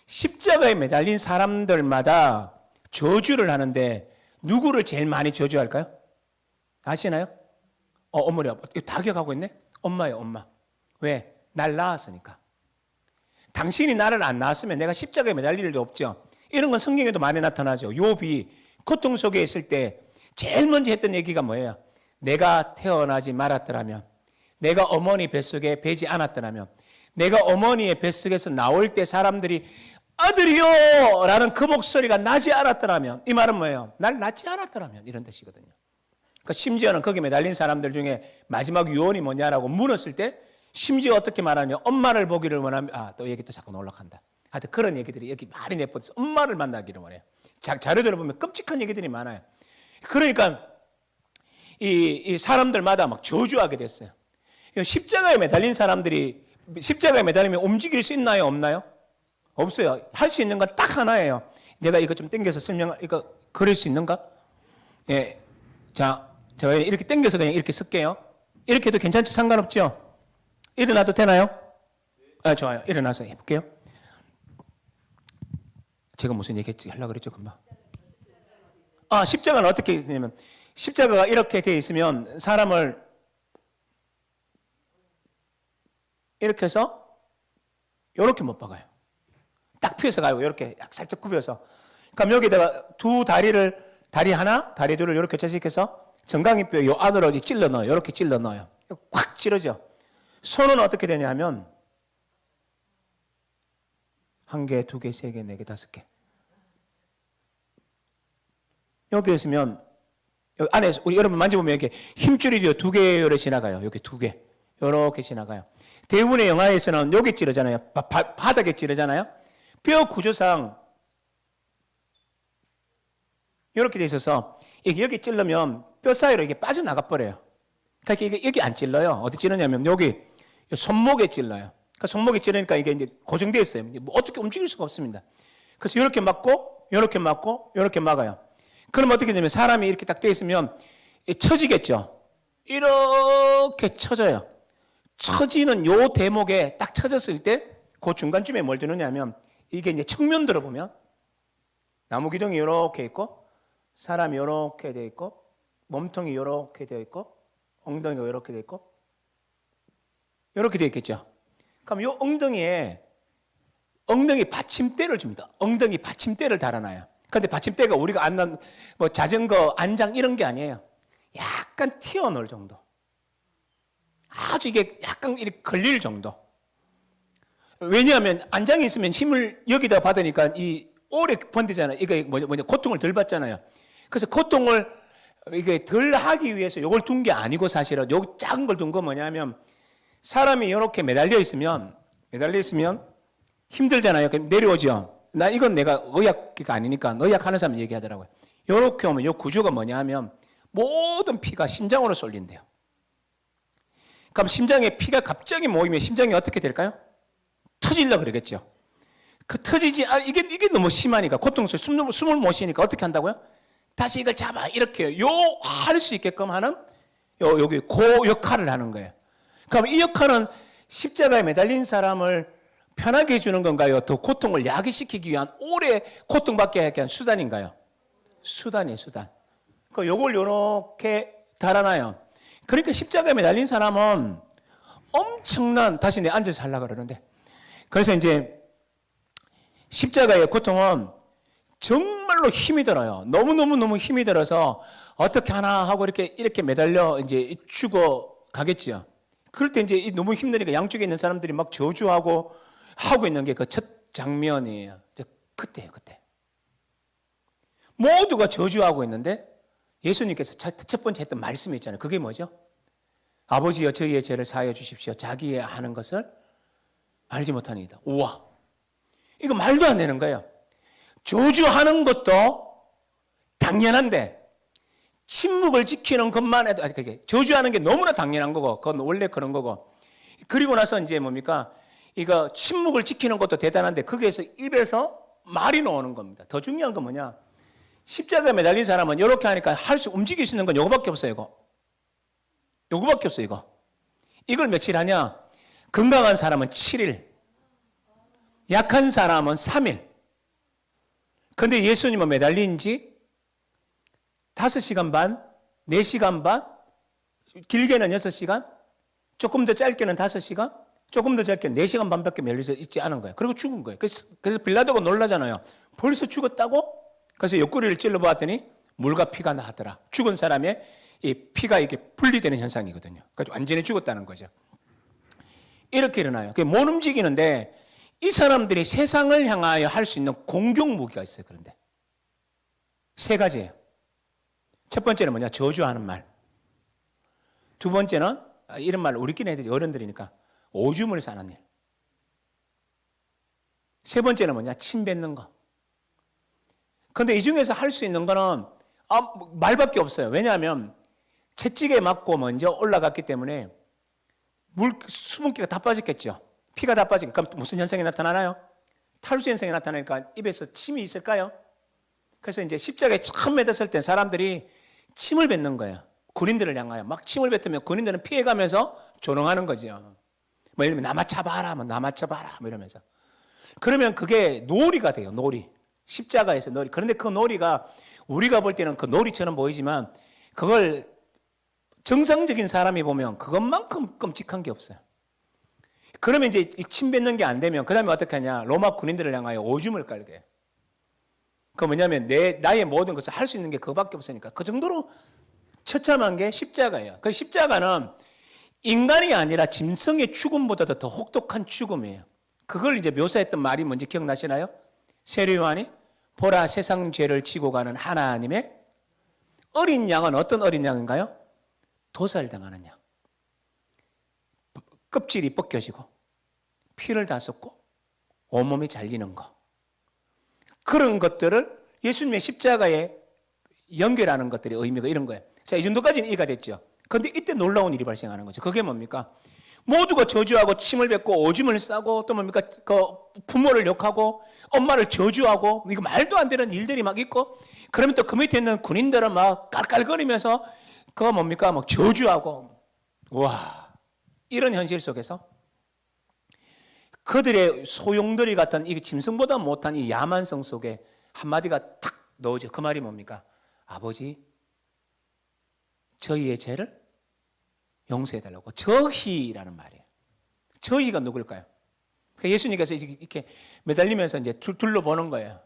십자가에 매달린 사람들마다 저주를 하는데 누구를 제일 많이 저주할까요? 아시나요? 어머니, 다 기억하고 있네? 엄마예요, 엄마. 왜? 날 낳았으니까. 당신이 나를 안 낳았으면 내가 십자가에 매달릴 일도 없죠. 이런 건 성경에도 많이 나타나죠. 욥이 고통 속에 있을 때 제일 먼저 했던 얘기가 뭐예요? 내가 태어나지 말았더라면, 내가 어머니 뱃속에 배지 않았더라면, 내가 어머니의 뱃속에서 나올 때 사람들이 아들이요! 라는 그 목소리가 나지 않았더라면, 이 말은 뭐예요? 날 낳지 않았더라면, 이런 뜻이거든요. 그러니까 심지어는 거기에 매달린 사람들 중에 마지막 유언이 뭐냐라고 물었을 때, 심지어 어떻게 말하냐면, 엄마를 보기를 원하면, 또 얘기 또 자꾸 놀락한다. 하여튼 그런 얘기들이 여기 많이 내포돼서 엄마를 만나기를 원해요. 자료들을 보면 끔찍한 얘기들이 많아요. 그러니까, 이 사람들마다 막 저주하게 됐어요. 십자가에 매달린 사람들이 십자가에 매달리면 움직일 수 있나요? 없나요? 없어요. 할 수 있는 건 딱 하나예요. 내가 이거 좀 당겨서 이거 그릴 수 있는가? 예. 자, 제가 이렇게 당겨서 그냥 이렇게 쓸게요. 이렇게 해도 괜찮죠? 상관없죠? 일어나도 되나요? 좋아요. 일어나서 해볼게요. 제가 무슨 얘기 하려고 그랬죠, 금방? 십자가는 어떻게 되냐면, 십자가가 이렇게 되어 있으면 사람을 이렇게 해서 이렇게 못 박아요. 딱 펴서 가요. 이렇게 살짝 굽혀서. 그럼 여기다가 두 다리 하나, 다리 둘을 이렇게 채식해서 정강이뼈 요 안으로 찔러 넣어요. 이렇게 찔러 넣어요. 꽉 찌르죠. 손은 어떻게 되냐면 한 개, 두 개, 세 개, 네 개, 다섯 개. 여기 있으면 여기 안에 우리 여러분 만져보면 이렇게 힘줄이 두 개로 지나가요. 여기 두 개. 이렇게 지나가요. 대부분의 영화에서는 여기 찌르잖아요. 바닥에 찌르잖아요. 뼈 구조상 이렇게 돼 있어서 여기 찔르면 뼈 사이로 이게 빠져나가 버려요. 그러니까 이게 여기 안 찔러요. 어디 찌르냐면 여기 손목에 찔러요. 그러니까 손목에 찌르니까 이게 이제 고정되어 있어요. 뭐 어떻게 움직일 수가 없습니다. 그래서 이렇게 막고, 이렇게 막고, 이렇게 막아요. 그럼 어떻게 되냐면 사람이 이렇게 딱 되어 있으면 처지겠죠. 이렇게 처져요. 처지는 요 대목에 딱 처졌을 때 그 중간쯤에 뭘 두느냐면 이게 이제 측면들을 보면 나무 기둥이 이렇게 있고 사람이 이렇게 되어 있고 몸통이 이렇게 되어 있고 엉덩이가 이렇게 되어 있고 이렇게 되어 있겠죠. 그럼 요 엉덩이 받침대를 줍니다. 엉덩이 받침대를 달아놔요. 그런데 받침대가 우리가 앉는 뭐 자전거 안장 이런 게 아니에요. 약간 튀어나올 정도. 아주 이게 약간 이렇게 걸릴 정도. 왜냐하면 안장이 있으면 힘을 여기다 받으니까 이 오래 번지잖아요. 이게 뭐냐 고통을 덜 받잖아요. 그래서 고통을 이게 덜 하기 위해서 이걸 둔 게 아니고 사실은 요 작은 걸 둔 거 뭐냐면 사람이 이렇게 매달려 있으면 힘들잖아요. 내려오죠. 이건 내가 의학기가 아니니까 의학하는 사람 얘기하더라고요. 이렇게 오면 이 구조가 뭐냐 하면 모든 피가 심장으로 쏠린대요. 그럼 심장에 피가 갑자기 모이면 심장이 어떻게 될까요? 터질라 그러겠죠. 그 터지지, 이게 너무 심하니까, 고통스러워 숨을 못 쉬니까 어떻게 한다고요? 다시 이걸 잡아, 이렇게, 할 수 있게끔 하는, 여기, 그 역할을 하는 거예요. 그럼 이 역할은 십자가에 매달린 사람을 편하게 해주는 건가요? 더 고통을 야기시키기 위한 오래 고통받게 하기 위한 수단인가요? 수단이에요, 수단. 요걸 요렇게 달아놔요. 그러니까 십자가에 매달린 사람은 엄청난, 다시 내 앉아서 하려고 그러는데, 그래서 이제 십자가의 고통은 정말로 힘이 들어요. 너무 힘이 들어서 어떻게 하나 하고 이렇게 매달려 이제 죽어 가겠죠. 그럴 때 이제 너무 힘드니까 양쪽에 있는 사람들이 막 저주하고 하고 있는 게 그 첫 장면이에요. 그때예요, 그때. 모두가 저주하고 있는데 예수님께서 첫 번째 했던 말씀이 있잖아요. 그게 뭐죠? 아버지여 저희의 죄를 사하여 주십시오. 자기의 하는 것을 알지 못하니이다. 우와, 이거 말도 안 되는 거예요. 저주하는 것도 당연한데 침묵을 지키는 것만 해도 저주하는 게 너무나 당연한 거고 그건 원래 그런 거고 그리고 나서 이제 뭡니까? 이거 침묵을 지키는 것도 대단한데 거기에서 입에서 말이 나오는 겁니다. 더 중요한 건 뭐냐? 십자가에 매달린 사람은 이렇게 하니까 움직일 수 있는 건 요거밖에 없어요. 요거밖에 없어요. 이걸 며칠 하냐? 건강한 사람은 7일, 약한 사람은 3일. 근데 예수님은 매달린 지 5시간 반, 4시간 반, 길게는 6시간, 조금 더 짧게는 5시간, 조금 더 짧게는 4시간 반밖에 매달려 있지 않은 거예요. 그리고 죽은 거예요. 그래서 빌라도가 놀라잖아요. 벌써 죽었다고? 그래서 옆구리를 찔러보았더니 물과 피가 나더라. 죽은 사람의 이 피가 이렇게 분리되는 현상이거든요. 그래서 완전히 죽었다는 거죠. 이렇게 일어나요. 못 움직이는데 이 사람들이 세상을 향하여 할 수 있는 공격 무기가 있어요. 그런데 3가지예요. 첫 번째는 뭐냐? 저주하는 말. 두 번째는 이런 말 우리끼리 해야 되지. 어른들이니까 오줌을 싸는 일. 세 번째는 뭐냐? 침 뱉는 거. 그런데 이 중에서 할 수 있는 거는 말밖에 없어요. 왜냐하면 채찍에 맞고 먼저 올라갔기 때문에 수분기가 다 빠졌겠죠. 피가 다 빠지고 그럼 무슨 현상이 나타나나요? 탈수 현상이 나타나니까 입에서 침이 있을까요? 그래서 이제 십자가에 처음 매달렸을 때 사람들이 침을 뱉는 거예요. 군인들을 향하여 막 침을 뱉으면 군인들은 피해가면서 조롱하는 거죠. 뭐 예를 들면 나 맞춰봐라, 나 맞춰봐라, 뭐 이러면서. 그러면 그게 놀이가 돼요. 놀이. 십자가에서 놀이. 그런데 그 놀이가 우리가 볼 때는 그 놀이처럼 보이지만 그걸 정상적인 사람이 보면 그것만큼 끔찍한 게 없어요. 그러면 이제 침 뱉는 게 안 되면 그 다음에 어떻게 하냐? 로마 군인들을 향하여 오줌을 깔게 해요. 그 뭐냐면 나의 모든 것을 할 수 있는 게 그거밖에 없으니까 그 정도로 처참한 게 십자가예요. 그 십자가는 인간이 아니라 짐승의 죽음보다도 더 혹독한 죽음이에요. 그걸 이제 묘사했던 말이 뭔지 기억나시나요? 세례요한이 보라 세상 죄를 지고 가는 하나님의 어린 양은 어떤 어린 양인가요? 도살당하는 양. 껍질이 벗겨지고 피를 다 쏟고 온몸이 잘리는 거. 그런 것들을 예수님의 십자가에 연결하는 것들이 의미가 이런 거예요. 자, 이 정도까지는 이해가 됐죠. 그런데 이때 놀라운 일이 발생하는 거죠. 그게 뭡니까? 모두가 저주하고 침을 뱉고 오줌을 싸고 또 뭡니까? 그 부모를 욕하고 엄마를 저주하고 이거 말도 안 되는 일들이 막 있고 그러면 또 그 밑에 있는 군인들은 막 깔깔거리면서 그거 뭡니까? 막 저주하고 와 이런 현실 속에서 그들의 소용돌이 같은 이 짐승보다 못한 이 야만성 속에 한마디가 탁 넣어져. 그 말이 뭡니까? 아버지, 저희의 죄를 용서해달라고. 저희라는 말이에요. 저희가 누굴까요? 그러니까 예수님께서 이렇게 매달리면서 이제 둘러보는 거예요.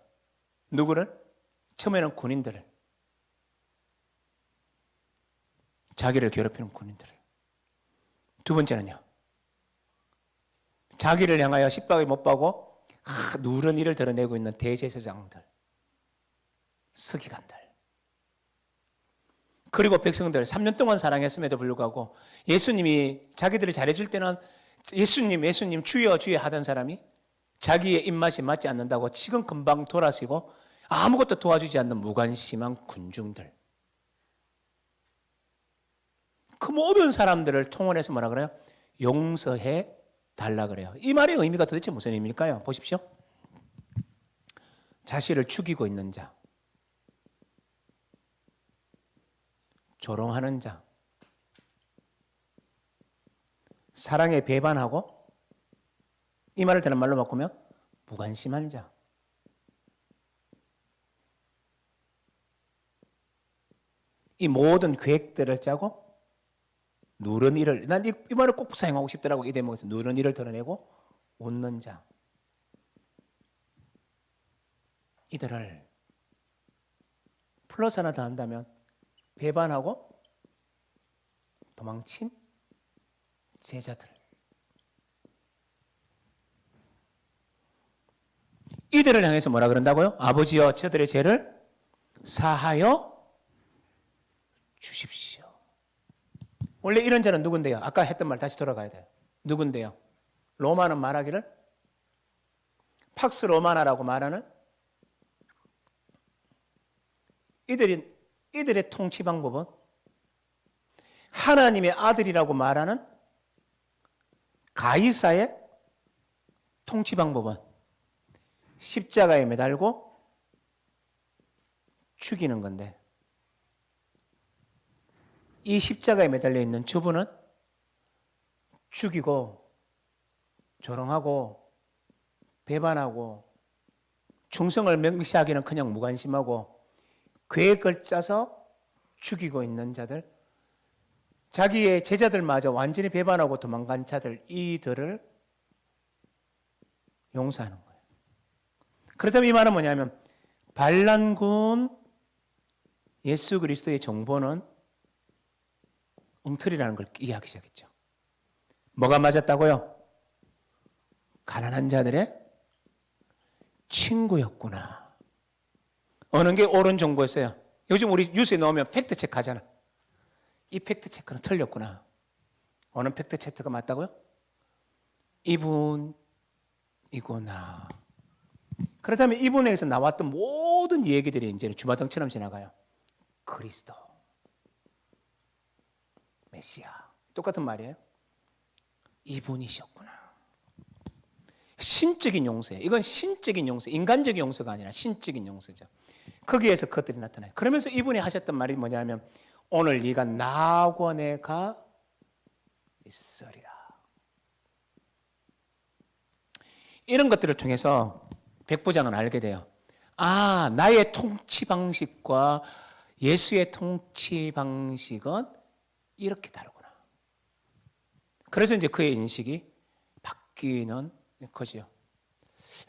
누구를? 처음에는 군인들을. 자기를 괴롭히는 군인들을. 두 번째는요. 자기를 향하여 십박에 못 박고 누런 일을 드러내고 있는 대제사장들, 서기관들. 그리고 백성들 3년 동안 사랑했음에도 불구하고 예수님이 자기들을 잘해줄 때는 예수님 주여 주여 하던 사람이 자기의 입맛이 맞지 않는다고 지금 금방 돌아서고 아무것도 도와주지 않는 무관심한 군중들. 그 모든 사람들을 통원해서 뭐라 그래요? 용서해 달라 그래요. 이 말의 의미가 도대체 무슨 의미일까요? 보십시오. 자신을 죽이고 있는 자, 조롱하는 자, 사랑에 배반하고 이 말을 다른 말로 바꾸면 무관심한 자. 이 모든 계획들을 짜고 누런 일을, 난 이 말을 꼭 사용하고 싶더라고. 이 대목에서 누런 일을 드러내고 웃는 자. 이들을 플러스 하나 더 한다면 배반하고 도망친 제자들. 이들을 향해서 뭐라 그런다고요? 아버지여 저들의 죄를 사하여 주십시오. 원래 이런 자는 누군데요? 아까 했던 말 다시 돌아가야 돼요. 누군데요? 로마는 말하기를 팍스 로마나라고 말하는 이들의 통치 방법은 하나님의 아들이라고 말하는 가이사의 통치 방법은 십자가에 매달고 죽이는 건데, 이 십자가에 매달려 있는 저분은 죽이고 조롱하고 배반하고 충성을 명시하기는 그냥 무관심하고 계획을 짜서 죽이고 있는 자들, 자기의 제자들마저 완전히 배반하고 도망간 자들, 이들을 용서하는 거예요. 그렇다면 이 말은 뭐냐면 반란군 예수 그리스도의 정보는 엉터리라는 걸 이해하기 시작했죠. 뭐가 맞았다고요? 가난한 자들의 친구였구나. 어느 게 옳은 정보였어요? 요즘 우리 뉴스에 나오면 팩트 체크 하잖아. 이 팩트 체크는 틀렸구나. 어느 팩트 체크가 맞다고요? 이분이구나. 그렇다면 이분에게서 나왔던 모든 얘기들이 이제는 주마등처럼 지나가요. 그리스도, 메시아, 똑같은 말이에요. 이분이셨구나. 신적인 용서예요. 이건 신적인 용서, 인간적인 용서가 아니라 신적인 용서죠. 거기에서 그것들이 나타나요. 그러면서 이분이 하셨던 말이 뭐냐면 오늘 네가 낙원에 가 있으리라. 이런 것들을 통해서 백부장은 알게 돼요. 아, 나의 통치 방식과 예수의 통치 방식은 이렇게 다르구나. 그래서 이제 그의 인식이 바뀌는 거지요.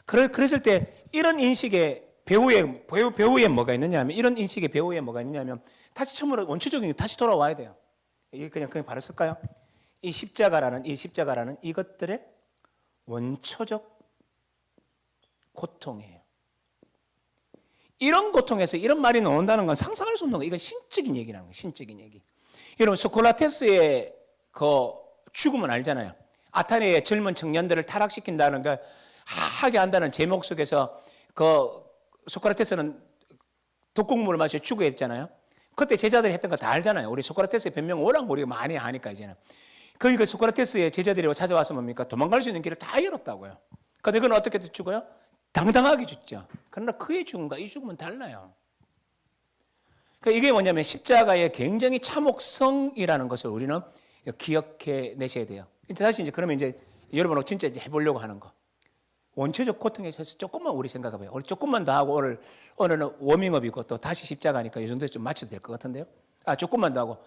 그랬을 때 이런 인식의 배우에 뭐가 있느냐 하면, 이런 인식의 배우에 뭐가 있느냐 하면 다시 처음으로 원초적인 게 다시 돌아와야 돼요. 이게 그냥 바로 쓸까요? 이 십자가라는 이것들의 원초적 고통이에요. 이런 고통에서 이런 말이 나온다는 건 상상할 수 없는 거예요. 이건 신적인 얘기라는 거예요. 신적인 얘기. 여러분 소크라테스의 그 죽음은 알잖아요. 아테네의 젊은 청년들을 타락시킨다는 걸 하게 한다는 제목 속에서 그 소크라테스는 독국물을 마셔 죽어야 했잖아요. 그때 제자들이 했던 거 다 알잖아요. 우리 소크라테스의 변명은 워낙 우리가 많이 아니까 이제는. 그러니까 소크라테스의 제자들이 찾아와서 뭡니까? 도망갈 수 있는 길을 다 열었다고요. 근데 그건 어떻게 죽어요? 당당하게 죽죠. 그러나 그의 죽음과 이 죽음은 달라요. 그러니까 이게 뭐냐면 십자가의 굉장히 참혹성이라는 것을 우리는 기억해 내셔야 돼요. 다시 이제 그러면 이제 여러분하고 진짜 이제 해보려고 하는 거. 원초적 고통에 있어서 조금만 우리 생각해봐요. 우리 조금만 더 하고 오늘은 워밍업이고 또 다시 십자가니까 이 정도에서 좀 맞춰도 될 것 같은데요. 조금만 더 하고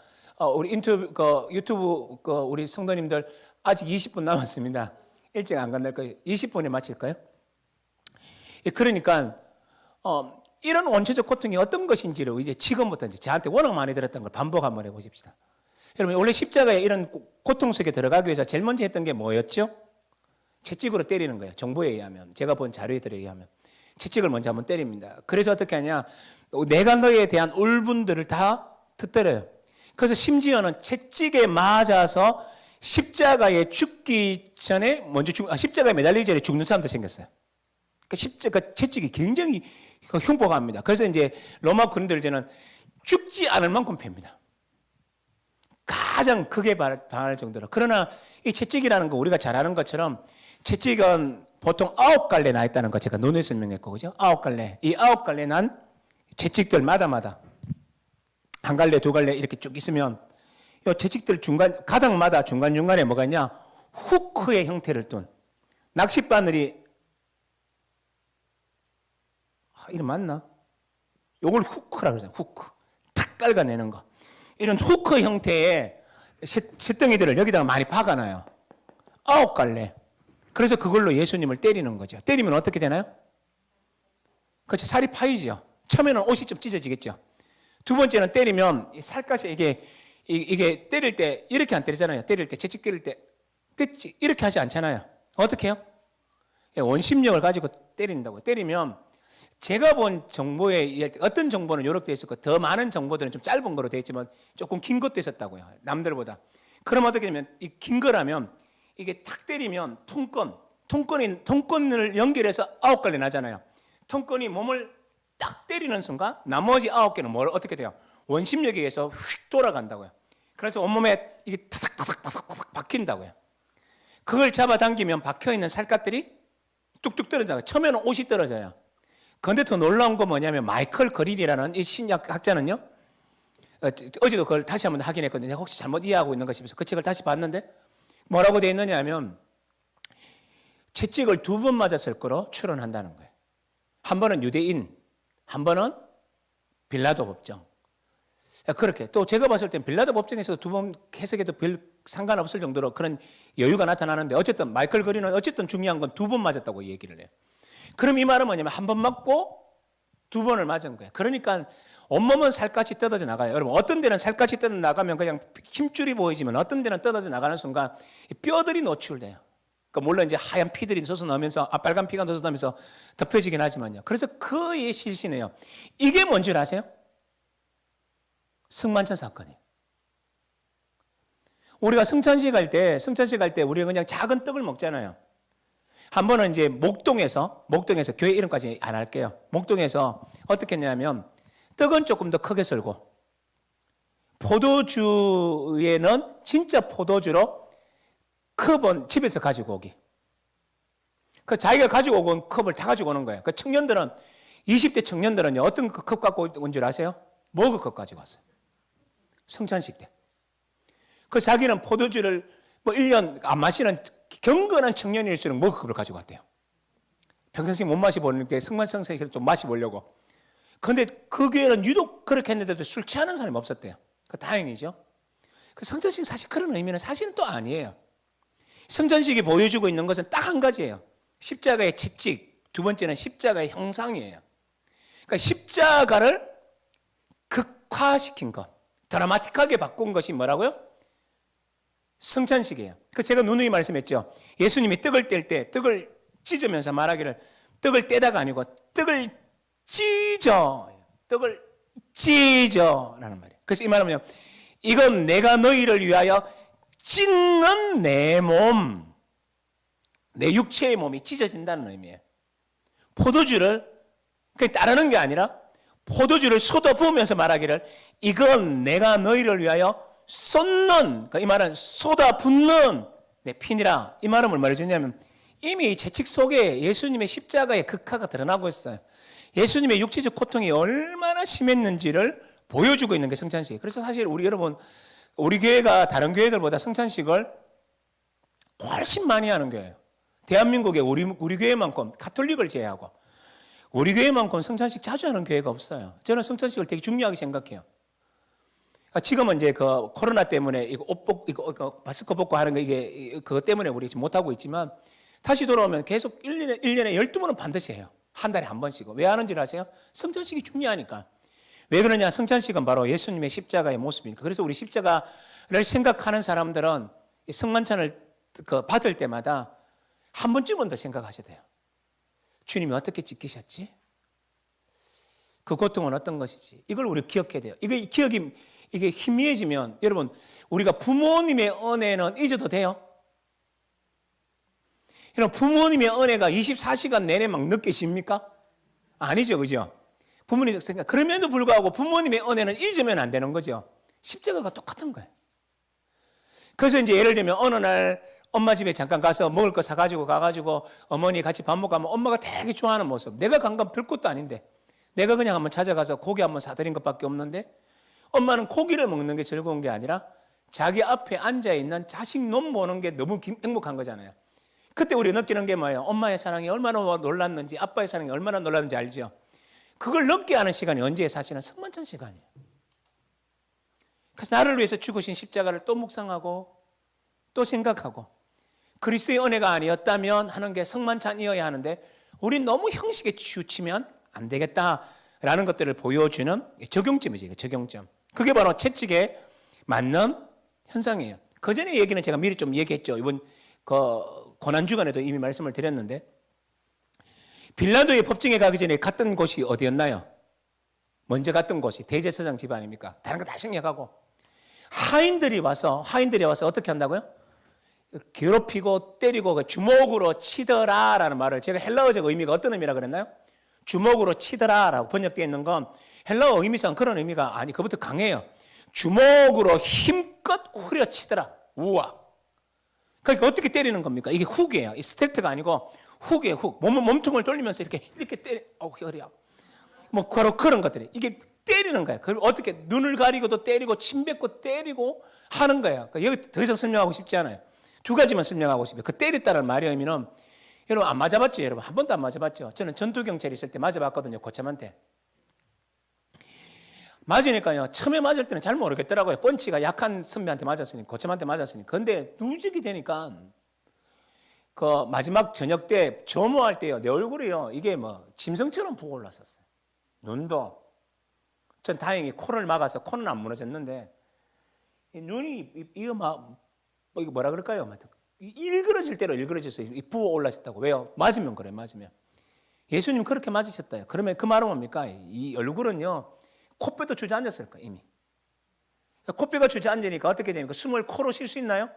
우리 유튜브 우리 성도님들 아직 20분 남았습니다. 일찍 안 간다니까 20분에 마칠까요? 그러니까 이런 원초적 고통이 어떤 것인지를 이제 지금부터 이제 저한테 워낙 많이 들었던 걸 반복 한번 해보십시다. 여러분 원래 십자가에 이런 고통 속에 들어가기 위해서 제일 먼저 했던 게 뭐였죠? 채찍으로 때리는 거예요. 정보에 의하면, 제가 본 자료들에 의하면 채찍을 먼저 한번 때립니다. 그래서 어떻게 하냐? 내관거에 대한 울분들을 다 터뜨려요. 그래서 심지어는 채찍에 맞아서 십자가에 죽기 전에 십자가에 매달리기 전에 죽는 사람도 생겼어요. 그러니까 채찍이 굉장히 흉폭합니다. 그래서 이제 로마 군인들은 죽지 않을 만큼 팹니다. 가장 크게 당할 정도로. 그러나 이 채찍이라는 거 우리가 잘 아는 것처럼 채찍은 보통 9갈래 나 있다는 거 제가 논에 설명했고, 그죠? 9갈래. 이 9갈래 난 채찍들마다 한 갈래, 두 갈래 이렇게 쭉 있으면 이 채찍들 가닥마다 중간중간에 뭐가 있냐? 후크의 형태를 둔 낚싯바늘이 이름 맞나? 요걸 후크라고 그러잖아요. 후크. 탁 깔아내는 거. 이런 후크 형태의 쇳덩이들을 여기다가 많이 박아놔요. 9갈래. 그래서 그걸로 예수님을 때리는 거죠. 때리면 어떻게 되나요? 그렇죠. 살이 파이죠. 처음에는 옷이 좀 찢어지겠죠. 두 번째는 때리면 살갗이 이게 때릴 때 이렇게 안 때리잖아요. 때릴 때, 채찍 때릴 때 이렇게 하지 않잖아요. 어떻게 해요? 원심력을 가지고 때린다고. 때리면 제가 본 정보에 어떤 정보는 요렇게 돼 있었고 더 많은 정보들은 좀 짧은 거로 돼 있지만 조금 긴 것도 있었다고요. 남들보다. 그럼 어떻게 되면 이 긴 거라면 이게 탁 때리면 통건을 연결해서 9갈래 나잖아요. 통건이 몸을 딱 때리는 순간 나머지 9개는 뭘 어떻게 돼요? 원심력에 의해서 휙 돌아간다고요. 그래서 온몸에 이게 타닥타닥 박힌다고요. 그걸 잡아당기면 박혀있는 살갗들이 뚝뚝 떨어져요. 처음에는 옷이 떨어져요. 그런데 더 놀라운 건 뭐냐면 마이클 그릴이라는 이 신약 학자는요. 어제도 그걸 다시 한번 확인했거든요. 혹시 잘못 이해하고 있는가 싶어서 그 책을 다시 봤는데 뭐라고 되어 있느냐 하면 채찍을 2번 맞았을 거로 추론한다는 거예요. 한 번은 유대인, 한 번은 빌라도 법정. 그렇게 또 제가 봤을 땐 빌라도 법정에서 2번 해석해도 별 상관없을 정도로 그런 여유가 나타나는데 어쨌든 마이클 그린은 어쨌든 중요한 건 2번 맞았다고 얘기를 해요. 그럼 이 말은 뭐냐면 한 번 맞고 2번을 맞은 거예요. 그러니까 온몸은 살갗이 뜯어져 나가요. 여러분 어떤 데는 살갗이 뜯어 나가면 그냥 힘줄이 보이지만 어떤 데는 뜯어져 나가는 순간 뼈들이 노출돼요. 그러니까 물론 이제 하얀 피들이 솟아나면서 빨간 피가 솟아나면서 덮여지긴 하지만요. 그래서 그의 실신이에요. 이게 뭔지 아세요? 승만찬 사건이에요. 우리가 승천식 할 때 우리가 그냥 작은 떡을 먹잖아요. 한 번은 이제 목동에서 교회 이름까지 안 할게요. 목동에서 어떻게 했냐면 떡은 조금 더 크게 썰고 포도주에는 진짜 포도주로 컵은 집에서 가지고 오기. 그 자기가 가지고 온 컵을 다 가지고 오는 거예요. 그 청년들은 20대 청년들은요 어떤 컵 갖고 온 줄 아세요? 머그컵 가지고 왔어요. 성찬식 때. 그 자기는 포도주를 뭐 1년 안 마시는 경건한 청년일수록 머그컵을 가지고 왔대요. 평생 못 마셔보는데 승만성세를 좀 마셔보려고. 그런데 그 교회는 유독 그렇게 했는데도 술 취하는 사람이 없었대요. 그 다행이죠. 그 성찬식이 사실 그런 의미는 사실은 또 아니에요. 성찬식이 보여주고 있는 것은 딱 한 가지예요. 십자가의 채찍, 두 번째는 십자가의 형상이에요. 그러니까 십자가를 극화시킨 것, 드라마틱하게 바꾼 것이 뭐라고요? 성찬식이에요. 그 제가 누누이 말씀했죠. 예수님이 떡을 뗄 때 떡을 찢으면서 말하기를 떡을 떼다가 아니고 떡을 찢어라는 말이에요. 그래서 이 말은 뭐냐면 이건 내가 너희를 위하여 찢는 내 몸, 내 육체의 몸이 찢어진다는 의미예요. 포도주를 따르는 게 아니라 포도주를 쏟아 부으면서 말하기를 이건 내가 너희를 위하여 쏟는, 이 말은 쏟아 붓는 내 피니라. 이 말은 뭘 말해주냐면 이미 채찍 속에 예수님의 십자가의 극화가 드러나고 있어요. 예수님의 육체적 고통이 얼마나 심했는지를 보여주고 있는 게 성찬식이에요. 그래서 사실 우리 교회가 다른 교회들보다 성찬식을 훨씬 많이 하는 교회예요. 대한민국에 우리 교회만큼 가톨릭을 제외하고 우리 교회만큼 성찬식 자주 하는 교회가 없어요. 저는 성찬식을 되게 중요하게 생각해요. 지금은 이제 그 코로나 때문에 이거 마스크 벗고 하는 거 이게 그것 때문에 우리 지금 못 하고 있지만 다시 돌아오면 계속 1년에 12번은 반드시 해요. 한 달에 한 번씩. 왜 하는 줄 아세요? 성찬식이 중요하니까. 왜 그러냐? 성찬식은 바로 예수님의 십자가의 모습이니까. 그래서 우리 십자가를 생각하는 사람들은 성만찬을 받을 때마다 한 번쯤은 더 생각하셔야 돼요. 주님이 어떻게 지키셨지? 그 고통은 어떤 것이지? 이걸 우리 기억해야 돼요. 이게 희미해지면 여러분 우리가 부모님의 은혜는 잊어도 돼요? 여러분 부모님의 은혜가 24시간 내내 막 느끼십니까? 아니죠, 그죠? 부모님 생각 그럼에도 불구하고 부모님의 은혜는 잊으면 안 되는 거죠. 십자가가 똑같은 거예요. 그래서 이제 예를 들면 어느 날 엄마 집에 잠깐 가서 먹을 거 사가지고 가가지고 어머니 같이 밥 먹고 하면 엄마가 되게 좋아하는 모습. 내가 간 건 별것도 아닌데 내가 그냥 한번 찾아가서 고기 한번 사드린 것밖에 없는데 엄마는 고기를 먹는 게 즐거운 게 아니라 자기 앞에 앉아있는 자식 놈 보는 게 너무 행복한 거잖아요. 그때 우리 느끼는 게 뭐예요? 엄마의 사랑이 얼마나 놀랐는지 아빠의 사랑이 얼마나 놀랐는지 알죠? 그걸 느끼게 하는 시간이 언제예요? 사실은 성만찬 시간이에요. 그래서 나를 위해서 죽으신 십자가를 또 묵상하고 또 생각하고 그리스도의 은혜가 아니었다면 하는 게 성만찬이어야 하는데 우린 너무 형식에 치우치면 안 되겠다라는 것들을 보여주는 적용점이지. 적용점. 그게 바로 채찍에 맞는 현상이에요. 그 전에 얘기는 제가 미리 좀 얘기했죠. 이번 고난주간에도 이미 말씀을 드렸는데 빌라도의 법정에 가기 전에 갔던 곳이 어디였나요? 먼저 갔던 곳이 대제사장 집 아닙니까? 다른 거 다 생략하고 하인들이 와서 어떻게 한다고요? 괴롭히고 때리고 주먹으로 치더라라는 말을, 제가 헬라어적 의미가 어떤 의미라 그랬나요? 주먹으로 치더라라고 번역되어 있는 건 헬라어 의미상 그런 의미가 아니, 그것부터 강해요. 주먹으로 힘껏 후려치더라. 우와. 그러니까 어떻게 때리는 겁니까? 이게 훅이에요. 이 스트레이트가 아니고 훅이에요. 훅. 몸통을 돌리면서 이렇게 때려. 허리야. 뭐 바로 그런 것들이 이게 때리는 거야. 그리고 어떻게 눈을 가리고도 때리고 침 뱉고 때리고 하는 거야. 그러니까 여기 더 이상 설명하고 싶지 않아요. 두 가지만 설명하고 싶어요. 그 때렸다는 말의 의미는, 여러분 안 맞아봤죠? 여러분 한 번도 안 맞아봤죠? 저는 전투경찰 있을 때 맞아봤거든요. 고참한테. 맞으니까요, 처음에 맞을 때는 잘 모르겠더라고요. 펀치가 약한 선배한테 맞았으니, 고참한테 맞았으니. 근데 누적이 되니까 그 마지막 저녁 때 조모할 때요, 내 얼굴이요, 이게 뭐 짐승처럼 부어 올랐었어요. 눈도. 전 다행히 코를 막아서 코는 안 무너졌는데, 이 눈이 이거 막 이거 뭐라 그럴까요? 일그러질 대로 일그러졌어요. 부어 올랐었다고. 왜요? 맞으면 그래, 맞으면. 예수님 그렇게 맞으셨다요. 그러면 그 말은 뭡니까? 이 얼굴은요, 코뼈도 주저앉았을 거예요, 이미. 코뼈가 주저앉으니까 어떻게 됩니까? 숨을 코로 쉴 수 있나요?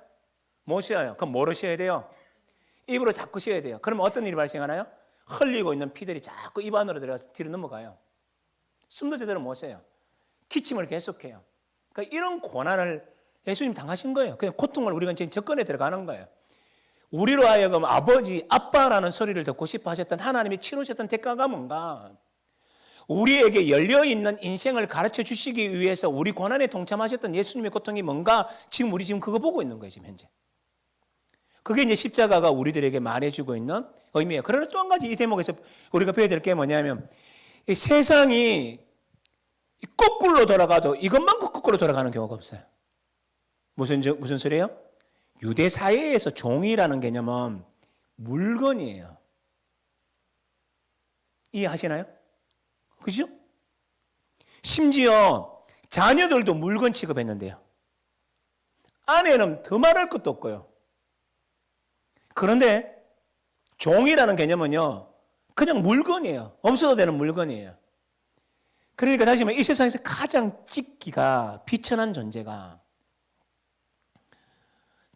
못 쉬어요. 그럼 뭐로 쉬어야 돼요? 입으로 자꾸 쉬어야 돼요. 그러면 어떤 일이 발생하나요? 흘리고 있는 피들이 자꾸 입 안으로 들어가서 뒤로 넘어가요. 숨도 제대로 못 쉬어요. 기침을 계속해요. 그러니까 이런 고난을 예수님 당하신 거예요. 그냥 고통을 우리가 이제 접근에 들어가는 거예요. 우리로 하여금 아버지, 아빠라는 소리를 듣고 싶어 하셨던 하나님이 치르셨던 대가가 뭔가? 우리에게 열려있는 인생을 가르쳐 주시기 위해서 우리 고난에 동참하셨던 예수님의 고통이 뭔가? 지금 우리 지금 그거 보고 있는 거예요, 지금 현재. 그게 이제 십자가가 우리들에게 말해주고 있는 의미예요. 그러나 또 한 가지 이 대목에서 우리가 배워야 될 게 뭐냐면, 이 세상이 거꾸로 돌아가도 이것만큼 거꾸로 돌아가는 경우가 없어요. 무슨 소리예요? 유대 사회에서 종이라는 개념은 물건이에요. 이해하시나요? 그죠? 심지어 자녀들도 물건 취급했는데요. 아내는 더 말할 것도 없고요. 그런데 종이라는 개념은요, 그냥 물건이에요. 없어도 되는 물건이에요. 그러니까 다시 말해, 이 세상에서 가장 찢기가 비천한 존재가,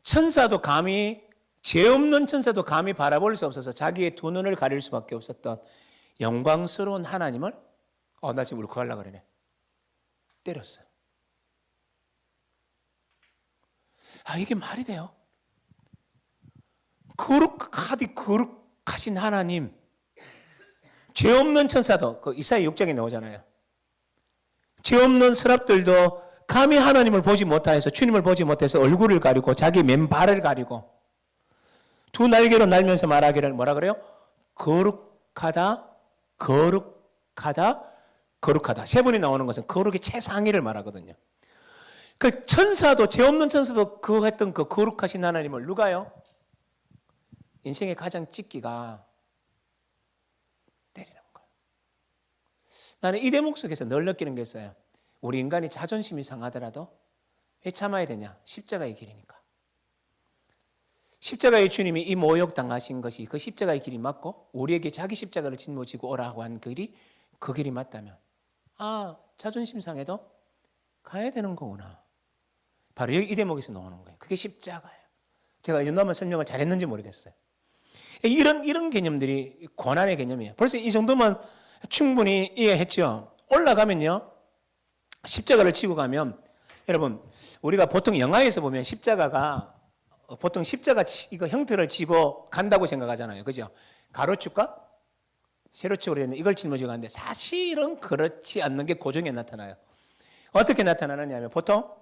천사도 감히, 죄 없는 천사도 감히 바라볼 수 없어서 자기의 두 눈을 가릴 수밖에 없었던 영광스러운 하나님을, 나 지금 울컥하려고 그러네, 때렸어요. 이게 말이 돼요? 거룩하신 하나님, 죄 없는 천사도, 그 이사야 6장에 나오잖아요. 죄 없는 스랍들도 감히 하나님을 보지 못해서, 주님을 보지 못해서 얼굴을 가리고 자기 맨발을 가리고 두 날개로 날면서 말하기를 뭐라 그래요? 거룩하다, 거룩하다, 거룩하다. 세 번이 나오는 것은 거룩의 최상위를 말하거든요. 그 천사도, 죄 없는 천사도 그 했던 그 거룩하신 하나님을 누가요? 인생의 가장 찢기가 때리는 거예요. 나는 이 대목 속에서 늘 느끼는 게 있어요. 우리 인간이 자존심이 상하더라도 왜 참아야 되냐? 십자가의 길이니까. 십자가의 주님이 이 모욕 당하신 것이 그 십자가의 길이 맞고, 우리에게 자기 십자가를 짊어지고 오라고 한 길이 그 길이 맞다면, 자존심 상해도 가야 되는 거구나. 바로 이 대목에서 나오는 거예요. 그게 십자가예요. 제가 이 정도만 설명을 잘했는지 모르겠어요. 이런 개념들이 고난의 개념이에요. 벌써 이 정도면 충분히 이해했죠. 올라가면요, 십자가를 지고 가면, 여러분 우리가 보통 영화에서 보면 십자가가 보통 십자가 이거 형태를 지고 간다고 생각하잖아요. 그죠? 가로축과 세로축으로 되는 이걸 짊어지고 가는데, 사실은 그렇지 않는 게 고정에 나타나요. 어떻게 나타나느냐면, 보통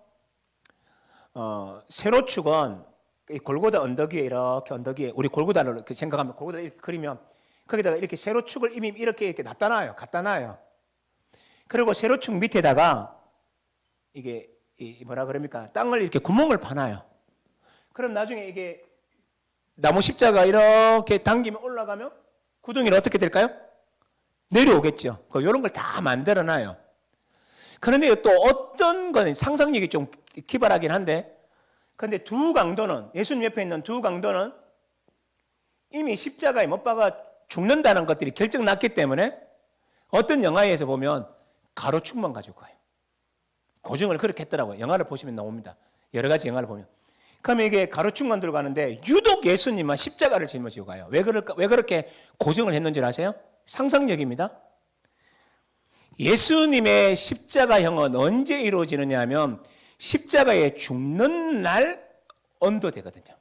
세로축은 이 골고다 언덕 위에, 이렇게 언덕 위에, 우리 골고다를 이렇게 생각하면, 골고다 이렇게 그리면 거기다가 이렇게 세로축을 이미 이렇게 갖다 놔요. 그리고 세로축 밑에다가 이게 뭐라 그럽니까? 땅을 이렇게 구멍을 파놔요. 그럼 나중에 이게 나무 십자가 이렇게 당기면 올라가면 구덩이는 어떻게 될까요? 내려오겠죠. 이런 걸 다 만들어 놔요. 그런데 또 어떤 건 상상력이 좀 기발하긴 한데, 그런데 두 강도는, 예수님 옆에 있는 두 강도는 이미 십자가에 못 박아 죽는다는 것들이 결정 났기 때문에 어떤 영화에서 보면 가로축만 가지고 가요. 고증을 그렇게 했더라고요. 영화를 보시면 나옵니다. 여러 가지 영화를 보면. 그러면 이게 가로축만 들고 가는데 유독 예수님만 십자가를 짊어지고 가요. 왜 그렇게 고증을 했는지 아세요? 상상력입니다. 예수님의 십자가형은 언제 이루어지느냐 하면 십자가에 죽는 날 언도되거든요.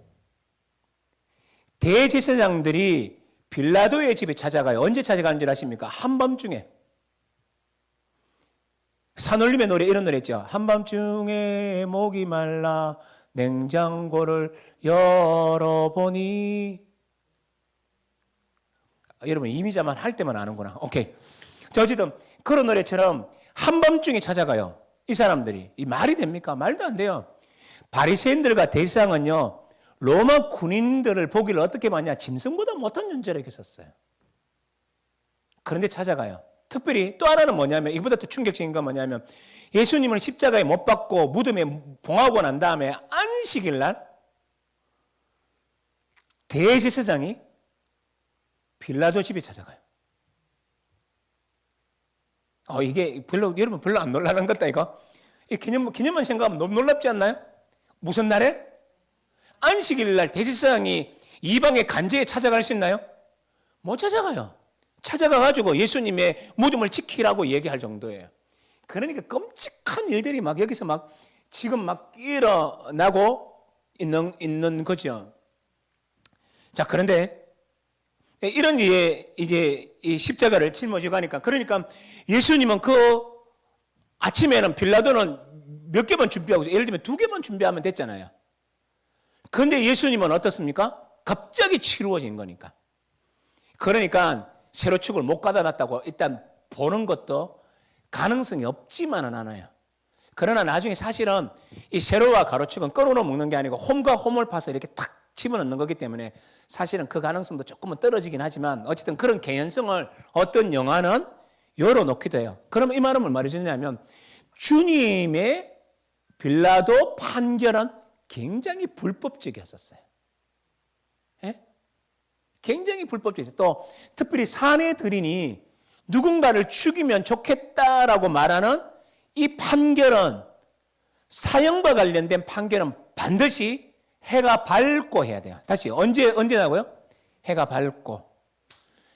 대제사장들이 빌라도의 집에 찾아가요. 언제 찾아가는 줄 아십니까? 한밤중에. 산울림의 노래 이런 노래 있죠. 한밤중에 목이 말라 냉장고를 열어보니. 여러분 이미자만 할 때만 아는구나. 오케이. 자, 어쨌든 그런 노래처럼 한밤중에 찾아가요. 이 사람들이. 이 말이 됩니까? 말도 안 돼요. 바리새인들과 대제사장은요, 로마 군인들을 보기를 어떻게 봤냐? 짐승보다 못한 존재로 했었어요. 그런데 찾아가요. 특별히 또 하나는 뭐냐면, 이보다 더 충격적인 건 뭐냐면, 예수님을 십자가에 못 박고 무덤에 봉하고 난 다음에 안식일 날 대제사장이 빌라도 집에 찾아가요. 이게 여러분 별로 안 놀라는 것다, 이거. 이 기념만 생각하면 너무 놀랍지 않나요? 무슨 날에? 안식일 날 대제사장이 이방의 간제에 찾아갈 수 있나요? 못 찾아가요. 찾아가가지고 예수님의 무덤을 지키라고 얘기할 정도예요. 그러니까 끔찍한 일들이 막 여기서 막 지금 막 일어나고 있는 거죠. 자, 그런데 이런 이제 이 십자가를 짊어지고 가니까, 그러니까 예수님은 그 아침에는 빌라도는 몇 개만 준비하고, 예를 들면 2개만 준비하면 됐잖아요. 그런데 예수님은 어떻습니까? 갑자기 치루어진 거니까. 그러니까 세로축을 못 가다 놨다고 일단 보는 것도 가능성이 없지만은 않아요. 그러나 나중에 사실은 이 세로와 가로축은 끌어놓어 먹는 게 아니고 홈과 홈을 파서 이렇게 탁 집어넣는 거기 때문에 사실은 그 가능성도 조금은 떨어지긴 하지만 어쨌든 그런 개연성을 어떤 영화는 열어놓기도 해요. 그럼 이 말은 뭘 말해주냐면 주님의 빌라도 판결은 굉장히 불법적이었었어요. 예? 굉장히 불법적이었어요. 또 특별히 사내들인이 누군가를 죽이면 좋겠다라고 말하는 이 판결은, 사형과 관련된 판결은 반드시 해가 밝고 해야 돼요. 다시 언제나고요? 해가 밝고.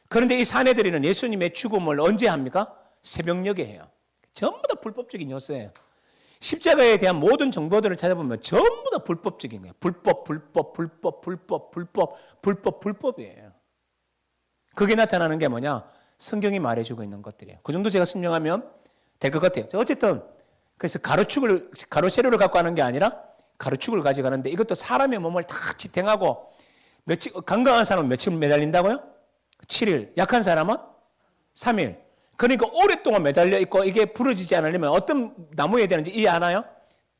그런데 이 사내들이는 예수님의 죽음을 언제 합니까? 새벽녘에 해요. 전부 다 불법적인 요소예요. 십자가에 대한 모든 정보들을 찾아보면 전부 다 불법적인 거예요. 불법이에요. 그게 나타나는 게 뭐냐? 성경이 말해주고 있는 것들이에요. 그 정도 제가 설명하면 될 것 같아요. 어쨌든 그래서 가로세로를 갖고 가는 게 아니라 가로축을 가져가는데, 이것도 사람의 몸을 다 지탱하고, 건강한 사람은 며칠 매달린다고요? 7일. 약한 사람은 3일. 그러니까 오랫동안 매달려 있고 이게 부러지지 않으려면 어떤 나무 해야 되는지 이해하나요?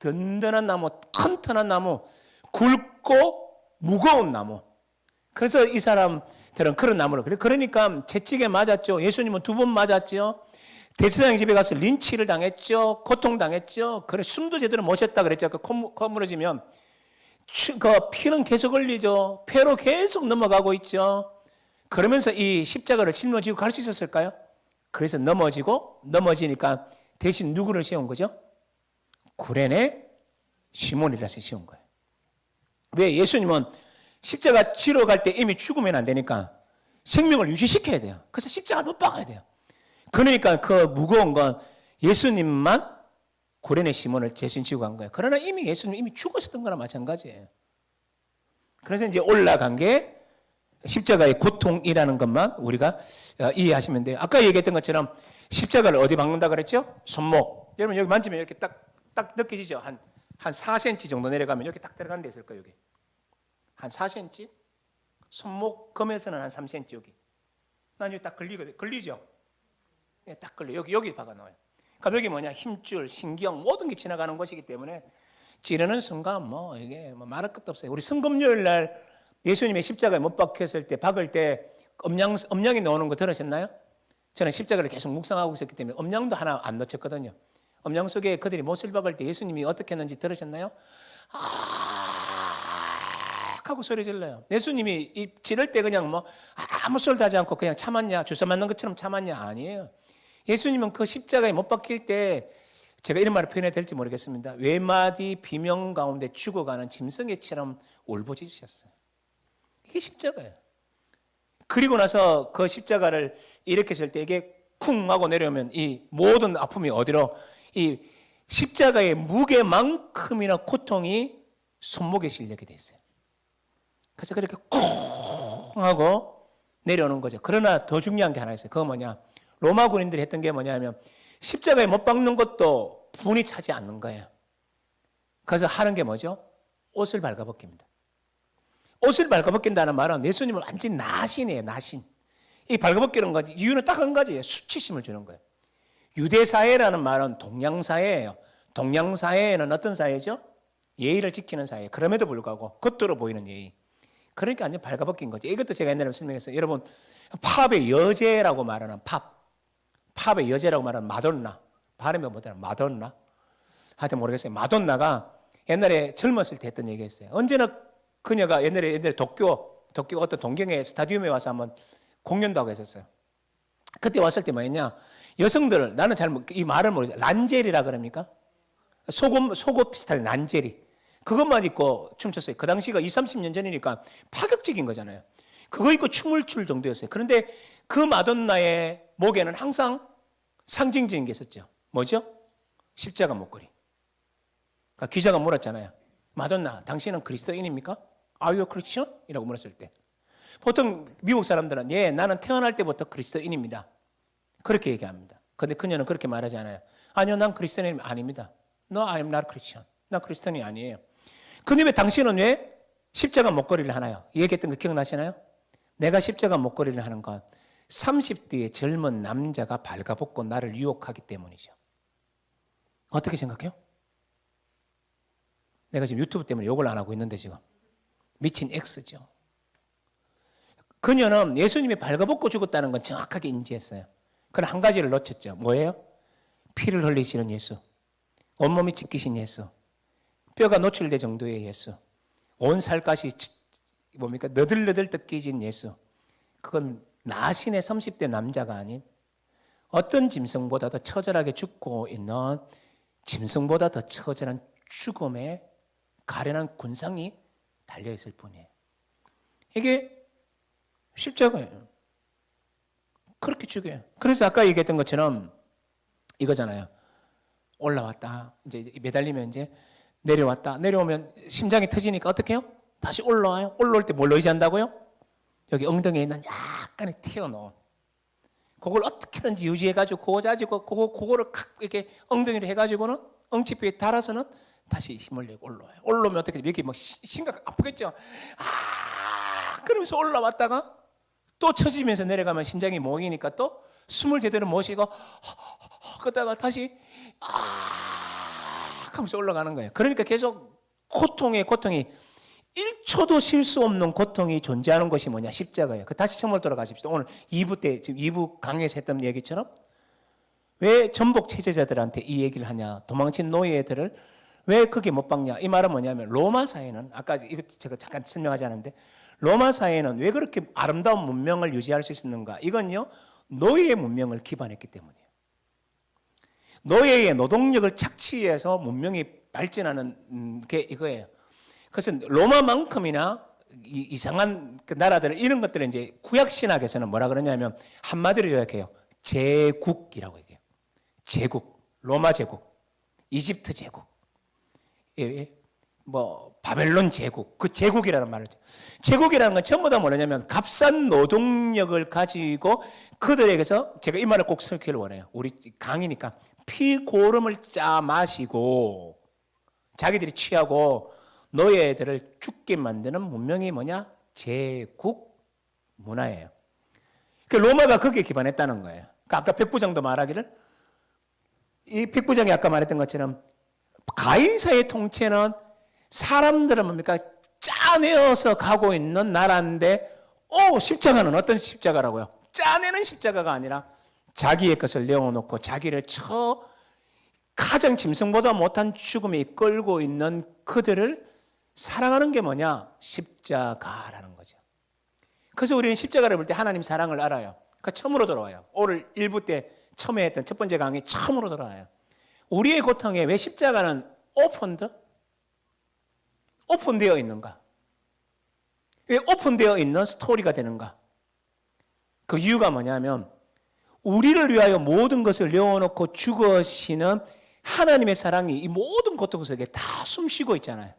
든든한 나무, 튼튼한 나무, 굵고 무거운 나무. 그래서 이 사람들은 그런 나무를, 그러니까 채찍에 맞았죠. 예수님은 2번 맞았죠. 대제사장 집에 가서 린치를 당했죠. 고통당했죠. 그래, 숨도 제대로 못 쉬었다 그랬죠. 코 물어지면 그 피는 계속 흘리죠. 폐로 계속 넘어가고 있죠. 그러면서 이 십자가를 짊어지고 갈 수 있었을까요? 그래서 넘어지니까 대신 누구를 세운 거죠? 구레네 시몬이라서 세운 거예요. 왜? 예수님은 십자가 지러 갈 때 이미 죽으면 안 되니까 생명을 유지시켜야 돼요. 그래서 십자가를 못 박아야 돼요. 그러니까 그 무거운 건 예수님만 구레네 시몬을 대신 지고 간 거예요. 그러나 예수님 이미 죽었었던 거나 마찬가지예요. 그래서 이제 올라간 게 십자가의 고통이라는 것만 우리가 이해하시면 돼요. 아까 얘기했던 것처럼 십자가를 어디 박는다 그랬죠? 손목. 여러분 여기 만지면 이렇게 딱 느껴지죠? 한 4cm 정도 내려가면 이렇게 딱 들어가는 데 있을 거예요. 여기. 한 4cm? 손목 검에서는 한 3cm 여기. 난 여기 딱 걸리죠? 예, 딱 걸려. 여기 박아 놓아요. 그러니까 여기 뭐냐? 힘줄, 신경 모든 게 지나가는 것이기 때문에 찌르는 순간 이게 말할 것도 없어요. 우리 성금요일 날 예수님의 십자가에 못 박혔을 때, 박을 때 음량이 나오는 거 들으셨나요? 저는 십자가를 계속 묵상하고 있었기 때문에 음량도 하나 안 놓쳤거든요. 음량 속에 그들이 못을 박을 때 예수님이 어떻게 했는지 들으셨나요? 하고 소리 질러요. 예수님이 이 찌를 때 그냥 뭐 아무 소리도 하지 않고 그냥 참았냐, 주사 맞는 것처럼 참았냐? 아니에요. 예수님은 그 십자가에 못 박힐 때 제가 이런 말을 표현해야 될지 모르겠습니다. 외마디 비명 가운데 죽어가는 짐승애처럼 울부짖으셨어요. 이게 십자가예요. 그리고 나서 그 십자가를 일으켰을 때 이게 쿵 하고 내려오면 이 모든 아픔이 어디로, 이 십자가의 무게만큼이나 고통이 손목에 실리게 돼 있어요. 그래서 그렇게 쿵 하고 내려오는 거죠. 그러나 더 중요한 게 하나 있어요. 그거 뭐냐? 로마 군인들이 했던 게 뭐냐면 십자가에 못 박는 것도 분이 차지 않는 거예요. 그래서 하는 게 뭐죠? 옷을 발가벗깁니다. 옷을 발가벗긴다는 말은 예수님을 완전히 나신이에요. 나신. 이 발가벗기는 거지. 이유는 딱 한 가지예요. 수치심을 주는 거예요. 유대사회라는 말은 동양사회예요. 동양사회에는 어떤 사회죠? 예의를 지키는 사회. 그럼에도 불구하고 겉으로 보이는 예의. 그러니까 완전 발가벗긴 거죠. 이것도 제가 옛날에 설명했어요. 여러분, 팝의 여제라고 말하는 팝의 여제라고 말하는 마돈나. 발음이 뭐더라? 마돈나? 하여튼 모르겠어요. 마돈나가 옛날에 젊었을 때 했던 얘기였어요. 언제나 그녀가 옛날에 도쿄 어떤 동경의 스타디움에 와서 한번 공연도 하고 했었어요. 그때 왔을 때 뭐였냐? 여성들을, 나는 잘 이 말을 모르죠. 란제리라 그럽니까? 속옷 비슷한 란제리. 그것만 입고 춤췄어요. 그 당시가 20, 30년 전이니까 파격적인 거잖아요. 그거 입고 춤을 출 정도였어요. 그런데 그 마돈나의 목에는 항상 상징적인 게 있었죠. 뭐죠? 십자가 목걸이. 그러니까 기자가 물었잖아요. 마돈나, 당신은 그리스도인입니까? Are you Christian? 이라고 물었을 때 보통 미국 사람들은 예, 나는 태어날 때부터 그리스도인입니다. 그렇게 얘기합니다. 그런데 그녀는 그렇게 말하지 않아요. 아니요, 난 그리스도인 아닙니다. No, I am not Christian. 난 그리스도인이 아니에요. 그런데 왜 당신은 왜 십자가 목걸이를 하나요? 얘기했던 거 기억나시나요? 내가 십자가 목걸이를 하는 건 30대의 젊은 남자가 발가벗고 나를 유혹하기 때문이죠. 어떻게 생각해요? 내가 지금 유튜브 때문에 욕을 안 하고 있는데 지금 미친 X죠. 그녀는 예수님이 발가벗고 죽었다는 건 정확하게 인지했어요. 그러나 한 가지를 놓쳤죠. 뭐예요? 피를 흘리시는 예수, 온몸이 찢기신 예수, 뼈가 노출될 정도의 예수, 온 살갗이 뭡니까? 너들너들 뜯기진 예수. 그건 나신의 30대 남자가 아닌 어떤 짐승보다 더 처절하게 죽고 있는 짐승보다 더 처절한 죽음의 가련한 군상이 달려있을 뿐이에요. 이게 십자가예요. 그렇게 죽여요. 그래서 아까 얘기했던 것처럼 이거잖아요. 올라왔다. 이제 매달리면 이제 내려왔다. 내려오면 심장이 터지니까 어떻게 해요? 다시 올라와요. 올라올 때 뭘 의지한다고요? 여기 엉덩이에 있는 약간의 튀어나온 그걸 어떻게든지 유지해가지고 그거를 이렇게 엉덩이를 해가지고는 엉치뼈에 달아서는 다시 힘을 내고 올라와요. 올라오면 어떻게 여기 막 심각 아프겠죠. 그러면서 올라왔다가 또 처지면서 내려가면 심장이 몽이니까 또 숨을 제대로 못 쉬고 그러다가 다시 하면서 올라가는 거예요. 그러니까 계속 고통이 1초도 쉴 수 없는 고통이 존재하는 것이 뭐냐? 십자가예요. 다시 처음으로 돌아가십시다. 오늘 2부 때 지금 2부 강의에서 했던 얘기처럼 왜 전복 체제자들한테 이 얘기를 하냐? 도망친 노예들을 왜 거기에 못 박냐? 이 말은 뭐냐면 로마 사회는 아까 이거 제가 잠깐 설명하지 않았는데 로마 사회는 왜 그렇게 아름다운 문명을 유지할 수 있었는가? 이건요 노예의 문명을 기반했기 때문이에요. 노예의 노동력을 착취해서 문명이 발전하는 게 이거예요. 그래서 로마만큼이나 이상한 그 나라들 이런 것들을 이제 구약 신학에서는 뭐라 그러냐면 한마디로 요약해요. 제국이라고 얘기해요. 제국, 로마 제국, 이집트 제국, 뭐 바벨론 제국, 그 제국이라는 말을. 제국이라는 건 전부 다 뭐냐면 값싼 노동력을 가지고 그들에게서 제가 이 말을 꼭 설키를 원해요. 우리 강의니까 피고름을 짜 마시고 자기들이 취하고 노예들을 죽게 만드는 문명이 뭐냐? 제국 문화예요. 그 로마가 거기에 기반했다는 거예요. 그러니까 아까 백부장도 말하기를 이 백부장이 아까 말했던 것처럼 가인사의 통치는 사람들은 뭡니까? 짜내어서 가고 있는 나라인데 십자가는 어떤 십자가라고요? 짜내는 십자가가 아니라 자기의 것을 내어놓고 자기를 가장 짐승보다 못한 죽음에 이끌고 있는 그들을 사랑하는 게 뭐냐? 십자가라는 거죠. 그래서 우리는 십자가를 볼 때 하나님 사랑을 알아요. 그러니까 처음으로 돌아와요. 오늘 1부 때 처음에 했던 첫 번째 강의 처음으로 돌아와요. 우리의 고통에 왜 십자가는 오픈되어 있는가? 왜 오픈되어 있는 스토리가 되는가? 그 이유가 뭐냐면 우리를 위하여 모든 것을 내어놓고 죽으시는 하나님의 사랑이 이 모든 고통 속에 다 숨쉬고 있잖아요.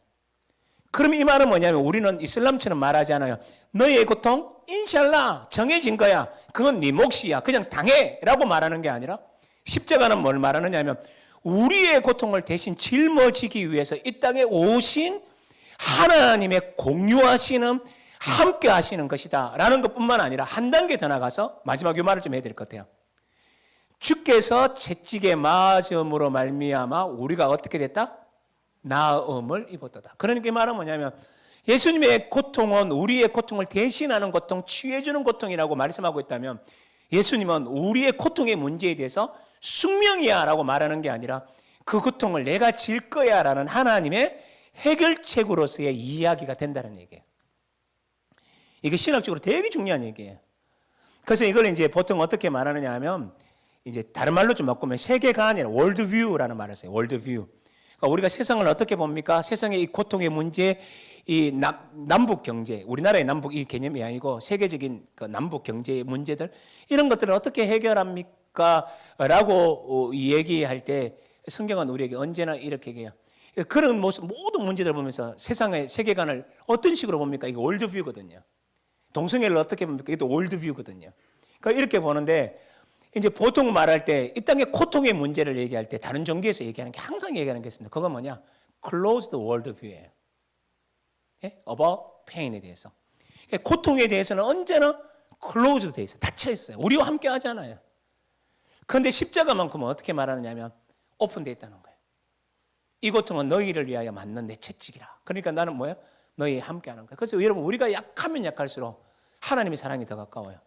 그럼 이 말은 뭐냐면 우리는 이슬람처럼 말하지 않아요. 너의 고통 인샬라 정해진 거야. 그건 네 몫이야. 그냥 당해 라고 말하는 게 아니라 십자가는 뭘 말하느냐 하면 우리의 고통을 대신 짊어지기 위해서 이 땅에 오신 하나님의 공유하시는 함께 하시는 것이다 라는 것뿐만 아니라 한 단계 더 나가서 마지막 이 말을 좀 해야 될 것 같아요. 주께서 채찍에 맞음으로 말미암아 우리가 어떻게 됐다? 나음을 입었다. 그러니까 이 말은 뭐냐면 예수님의 고통은 우리의 고통을 대신하는 고통, 치유해주는 고통이라고 말씀하고 있다면 예수님은 우리의 고통의 문제에 대해서 숙명이야 라고 말하는 게 아니라 그 고통을 내가 질 거야 라는 하나님의 해결책으로서의 이야기가 된다는 얘기예요. 이게 신학적으로 되게 중요한 얘기예요. 그래서 이걸 이제 보통 어떻게 말하느냐 하면 이제 다른 말로 좀 바꾸면 세계관이라 월드뷰라는 말을 써요. 월드뷰. 그러니까 우리가 세상을 어떻게 봅니까? 세상의 이 고통의 문제, 이 남북 경제, 우리나라의 남북 이 개념이 아니고 세계적인 그 남북 경제의 문제들 이런 것들을 어떻게 해결합니까? 라고 얘기할 때 성경은 우리에게 언제나 이렇게 얘기해요. 그런 모습 모든 문제들을 보면서 세상의 세계관을 어떤 식으로 봅니까? 이게 월드뷰거든요. 동성애를 어떻게 봅니까? 이것도 월드뷰거든요. 그러니까 이렇게 보는데 이제 보통 말할 때 이 땅의 고통의 문제를 얘기할 때 다른 종교에서 얘기하는 게 항상 얘기하는 게 있습니다. 그건 뭐냐? Closed worldview예요. 예? About pain에 대해서. 그러니까 고통에 대해서는 언제나 closed 돼 있어요. 닫혀 있어요. 우리와 함께 하잖아요. 그런데 십자가만큼은 어떻게 말하느냐 하면 오픈되어 있다는 거예요. 이 고통은 너희를 위하여 맞는 내 채찍이라. 그러니까 나는 뭐예요? 너희 함께 하는 거예요. 그래서 여러분 우리가 약하면 약할수록 하나님의 사랑이 더 가까워요.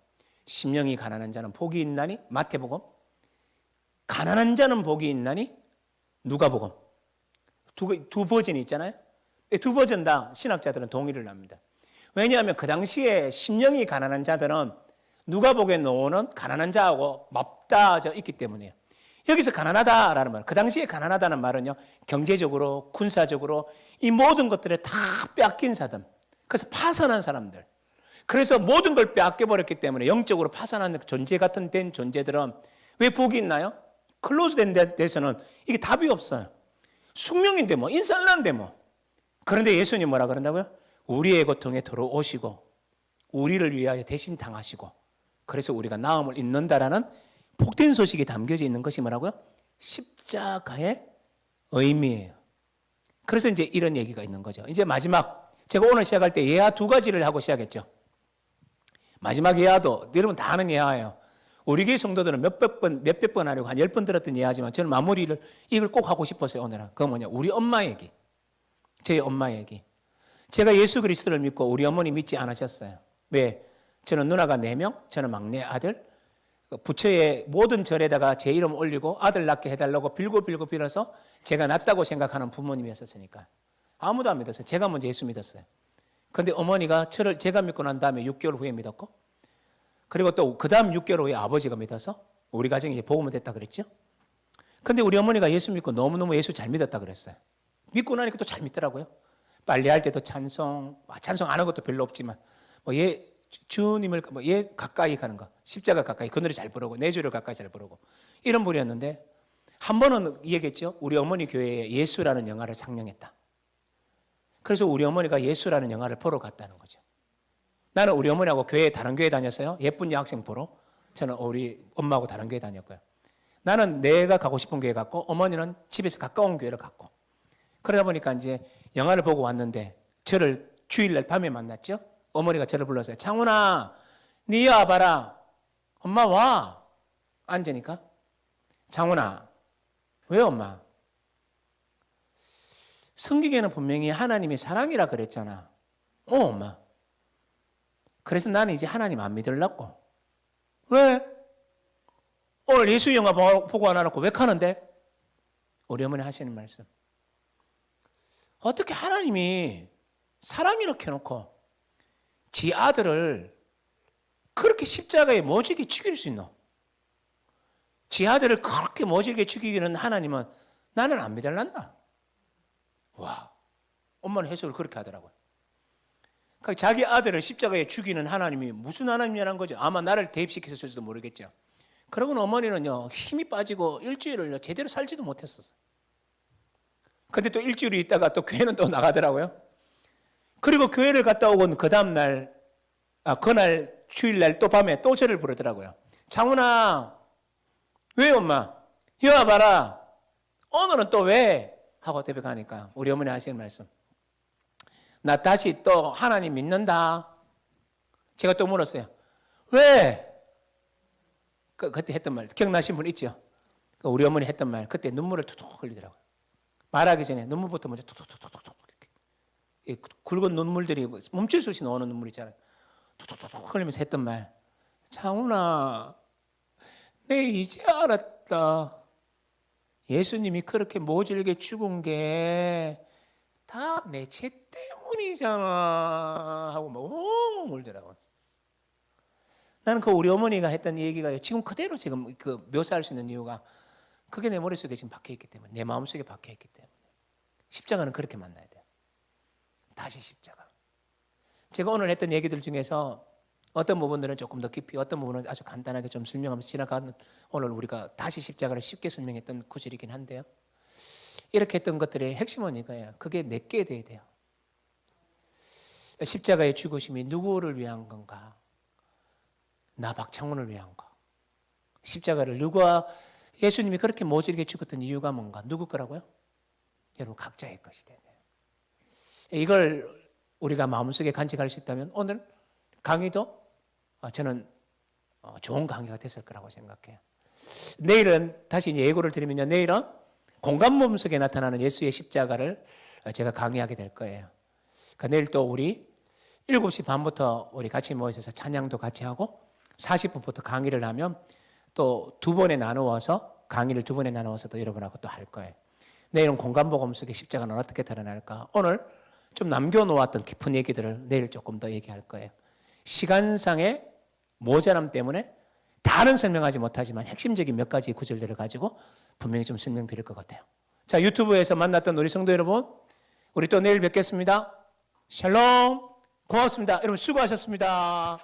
심령이 가난한 자는 복이 있나니 마태복음, 가난한 자는 복이 있나니 누가복음. 두 버전이 있잖아요. 두 버전 다 신학자들은 동의를 합니다. 왜냐하면 그 당시에 심령이 가난한 자들은 누가복음에 나오는 가난한 자하고 맞닿아 있기 때문이에요. 여기서 가난하다라는 말, 그 당시에 가난하다는 말은요, 경제적으로, 군사적으로 이 모든 것들을 다 빼앗긴 사람, 그래서 파산한 사람들. 그래서 모든 걸 빼앗겨버렸기 때문에 영적으로 파산한 존재 같은 된 존재들은 왜 복이 있나요? 클로즈된 데서는 이게 답이 없어요. 숙명인데 뭐, 인살난데 뭐. 그런데 예수님 뭐라 그런다고요? 우리의 고통에 들어오시고 우리를 위하여 대신 당하시고 그래서 우리가 나음을 입는다라는 복된 소식이 담겨져 있는 것이 뭐라고요? 십자가의 의미예요. 그래서 이제 이런 얘기가 있는 거죠. 이제 마지막, 제가 오늘 시작할 때 예화 두 가지를 하고 시작했죠. 마지막 예화도 여러분 다 아는 예화예요. 우리 교회 성도들은 몇백 번 하려고 한 10번 들었던 예화지만 저는 마무리를 이걸 꼭 하고 싶었어요. 오늘은. 그건 뭐냐? 우리 엄마 얘기. 저희 엄마 얘기. 제가 예수 그리스도를 믿고 우리 어머니 믿지 않으셨어요. 왜? 저는 누나가 4명, 저는 막내 아들. 부처의 모든 절에다가 제 이름 올리고 아들 낳게 해달라고 빌고 빌어서 제가 낫다고 생각하는 부모님이었으니까 아무도 안 믿었어요. 제가 먼저 예수 믿었어요. 그런데 어머니가 저를 제가 믿고 난 다음에 6개월 후에 믿었고 그리고 또 그 다음 6개월 후에 아버지가 믿어서 우리 가정이 복음이 됐다 그랬죠. 그런데 우리 어머니가 예수 믿고 너무너무 예수 잘 믿었다 그랬어요. 믿고 나니까 또 잘 믿더라고요. 빨리 할 때도 찬송 안 하는 것도 별로 없지만 주님을 가까이 가는 거, 십자가 가까이 그 노래 잘 부르고 내 주를 가까이 잘 부르고 이런 분이었는데 한 번은 얘기했죠. 우리 어머니 교회에 예수라는 영화를 상영했다. 그래서 우리 어머니가 예수라는 영화를 보러 갔다는 거죠. 나는 우리 어머니하고 다른 교회 다녔어요. 예쁜 여학생 보러. 저는 우리 엄마하고 다른 교회 다녔고요. 나는 내가 가고 싶은 교회 갔고 어머니는 집에서 가까운 교회를 갔고 그러다 보니까 이제 영화를 보고 왔는데 저를 주일날 밤에 만났죠. 어머니가 저를 불렀어요. 창훈아, 니 와봐라. 엄마 와. 앉으니까. 창훈아, 왜 엄마? 성경에는 분명히 하나님이 사랑이라 그랬잖아. 엄마. 그래서 나는 이제 하나님 안 믿으려고. 왜? 오늘 예수 영화 보고 안 하고 왜 가는데? 우리 어머니 하시는 말씀. 어떻게 하나님이 사람 이렇게 놓고 지 아들을 그렇게 십자가에 모질게 죽일 수 있노? 지 아들을 그렇게 모질게 죽이기는 하나님은 나는 안 믿을란다. 와, 엄마는 해석을 그렇게 하더라고요. 그러니까 자기 아들을 십자가에 죽이는 하나님이 무슨 하나님이라는 거죠. 아마 나를 대입시켰을지도 모르겠죠. 그러고는 어머니는요, 힘이 빠지고 일주일을 제대로 살지도 못했었어요. 근데 또 일주일 있다가 또 교회는 또 나가더라고요. 그리고 교회를 갔다 오곤 그 다음날, 그날 주일날 또 밤에 또 저를 부르더라고요. 장훈아, 왜 엄마? 여와 봐라. 오늘은 또 왜? 하고 집에 가니까 우리 어머니 하시는 말씀. 나 다시 또 하나님 믿는다. 제가 또 물었어요. 왜? 그때 했던 말 기억나신 분 있죠? 우리 어머니 했던 말 그때 눈물을 툭툭 흘리더라고요. 말하기 전에 눈물부터 먼저 툭툭툭툭 굵은 눈물들이 멈출 수 없이 나오는 눈물 있잖아요. 툭툭툭 흘리면서 했던 말. 장훈아, 내 이제 알았다. 예수님이 그렇게 모질게 죽은 게 다 내 죄 때문이잖아 하고 막 엉엉 울더라고요. 나는 그 우리 어머니가 했던 얘기가 지금 그대로 지금 그 묘사할 수 있는 이유가 그게 내 머릿속에 지금 박혀있기 때문에, 내 마음속에 박혀있기 때문에. 십자가는 그렇게 만나야 돼요. 다시 십자가. 제가 오늘 했던 얘기들 중에서 어떤 부분들은 조금 더 깊이, 어떤 부분은 아주 간단하게 좀 설명하면서 지나가는, 오늘 우리가 다시 십자가를 쉽게 설명했던 구절이긴 한데요. 이렇게 했던 것들의 핵심은 이거예요. 그게 내게 돼야 돼요. 십자가의 죽으심이 누구를 위한 건가? 나 박창훈을 위한 거. 십자가를 예수님이 그렇게 모질게 죽었던 이유가 뭔가? 누구 거라고요? 여러분 각자의 것이 돼야 돼요. 이걸 우리가 마음속에 간직할 수 있다면 오늘 강의도 저는 좋은 강의가 됐을 거라고 생각해요. 내일은 다시 예고를 드리면요. 내일은 공간 속에 나타나는 예수의 십자가를 제가 강의하게 될 거예요. 그러니까 내일 또 우리 7시 반부터 우리 같이 모여서 찬양도 같이 하고 40분부터 강의를 하면 또 강의를 두 번에 나누어서 또 여러분하고 또 할 거예요. 내일은 공간복음 속에 십자가는 어떻게 드러날까? 오늘 좀 남겨놓았던 깊은 얘기들을 내일 조금 더 얘기할 거예요. 시간상의 모자람 때문에 다는 설명하지 못하지만 핵심적인 몇 가지 구절들을 가지고 분명히 좀 설명드릴 것 같아요. 자, 유튜브에서 만났던 우리 성도 여러분, 우리 또 내일 뵙겠습니다. 샬롬, 고맙습니다. 여러분 수고하셨습니다.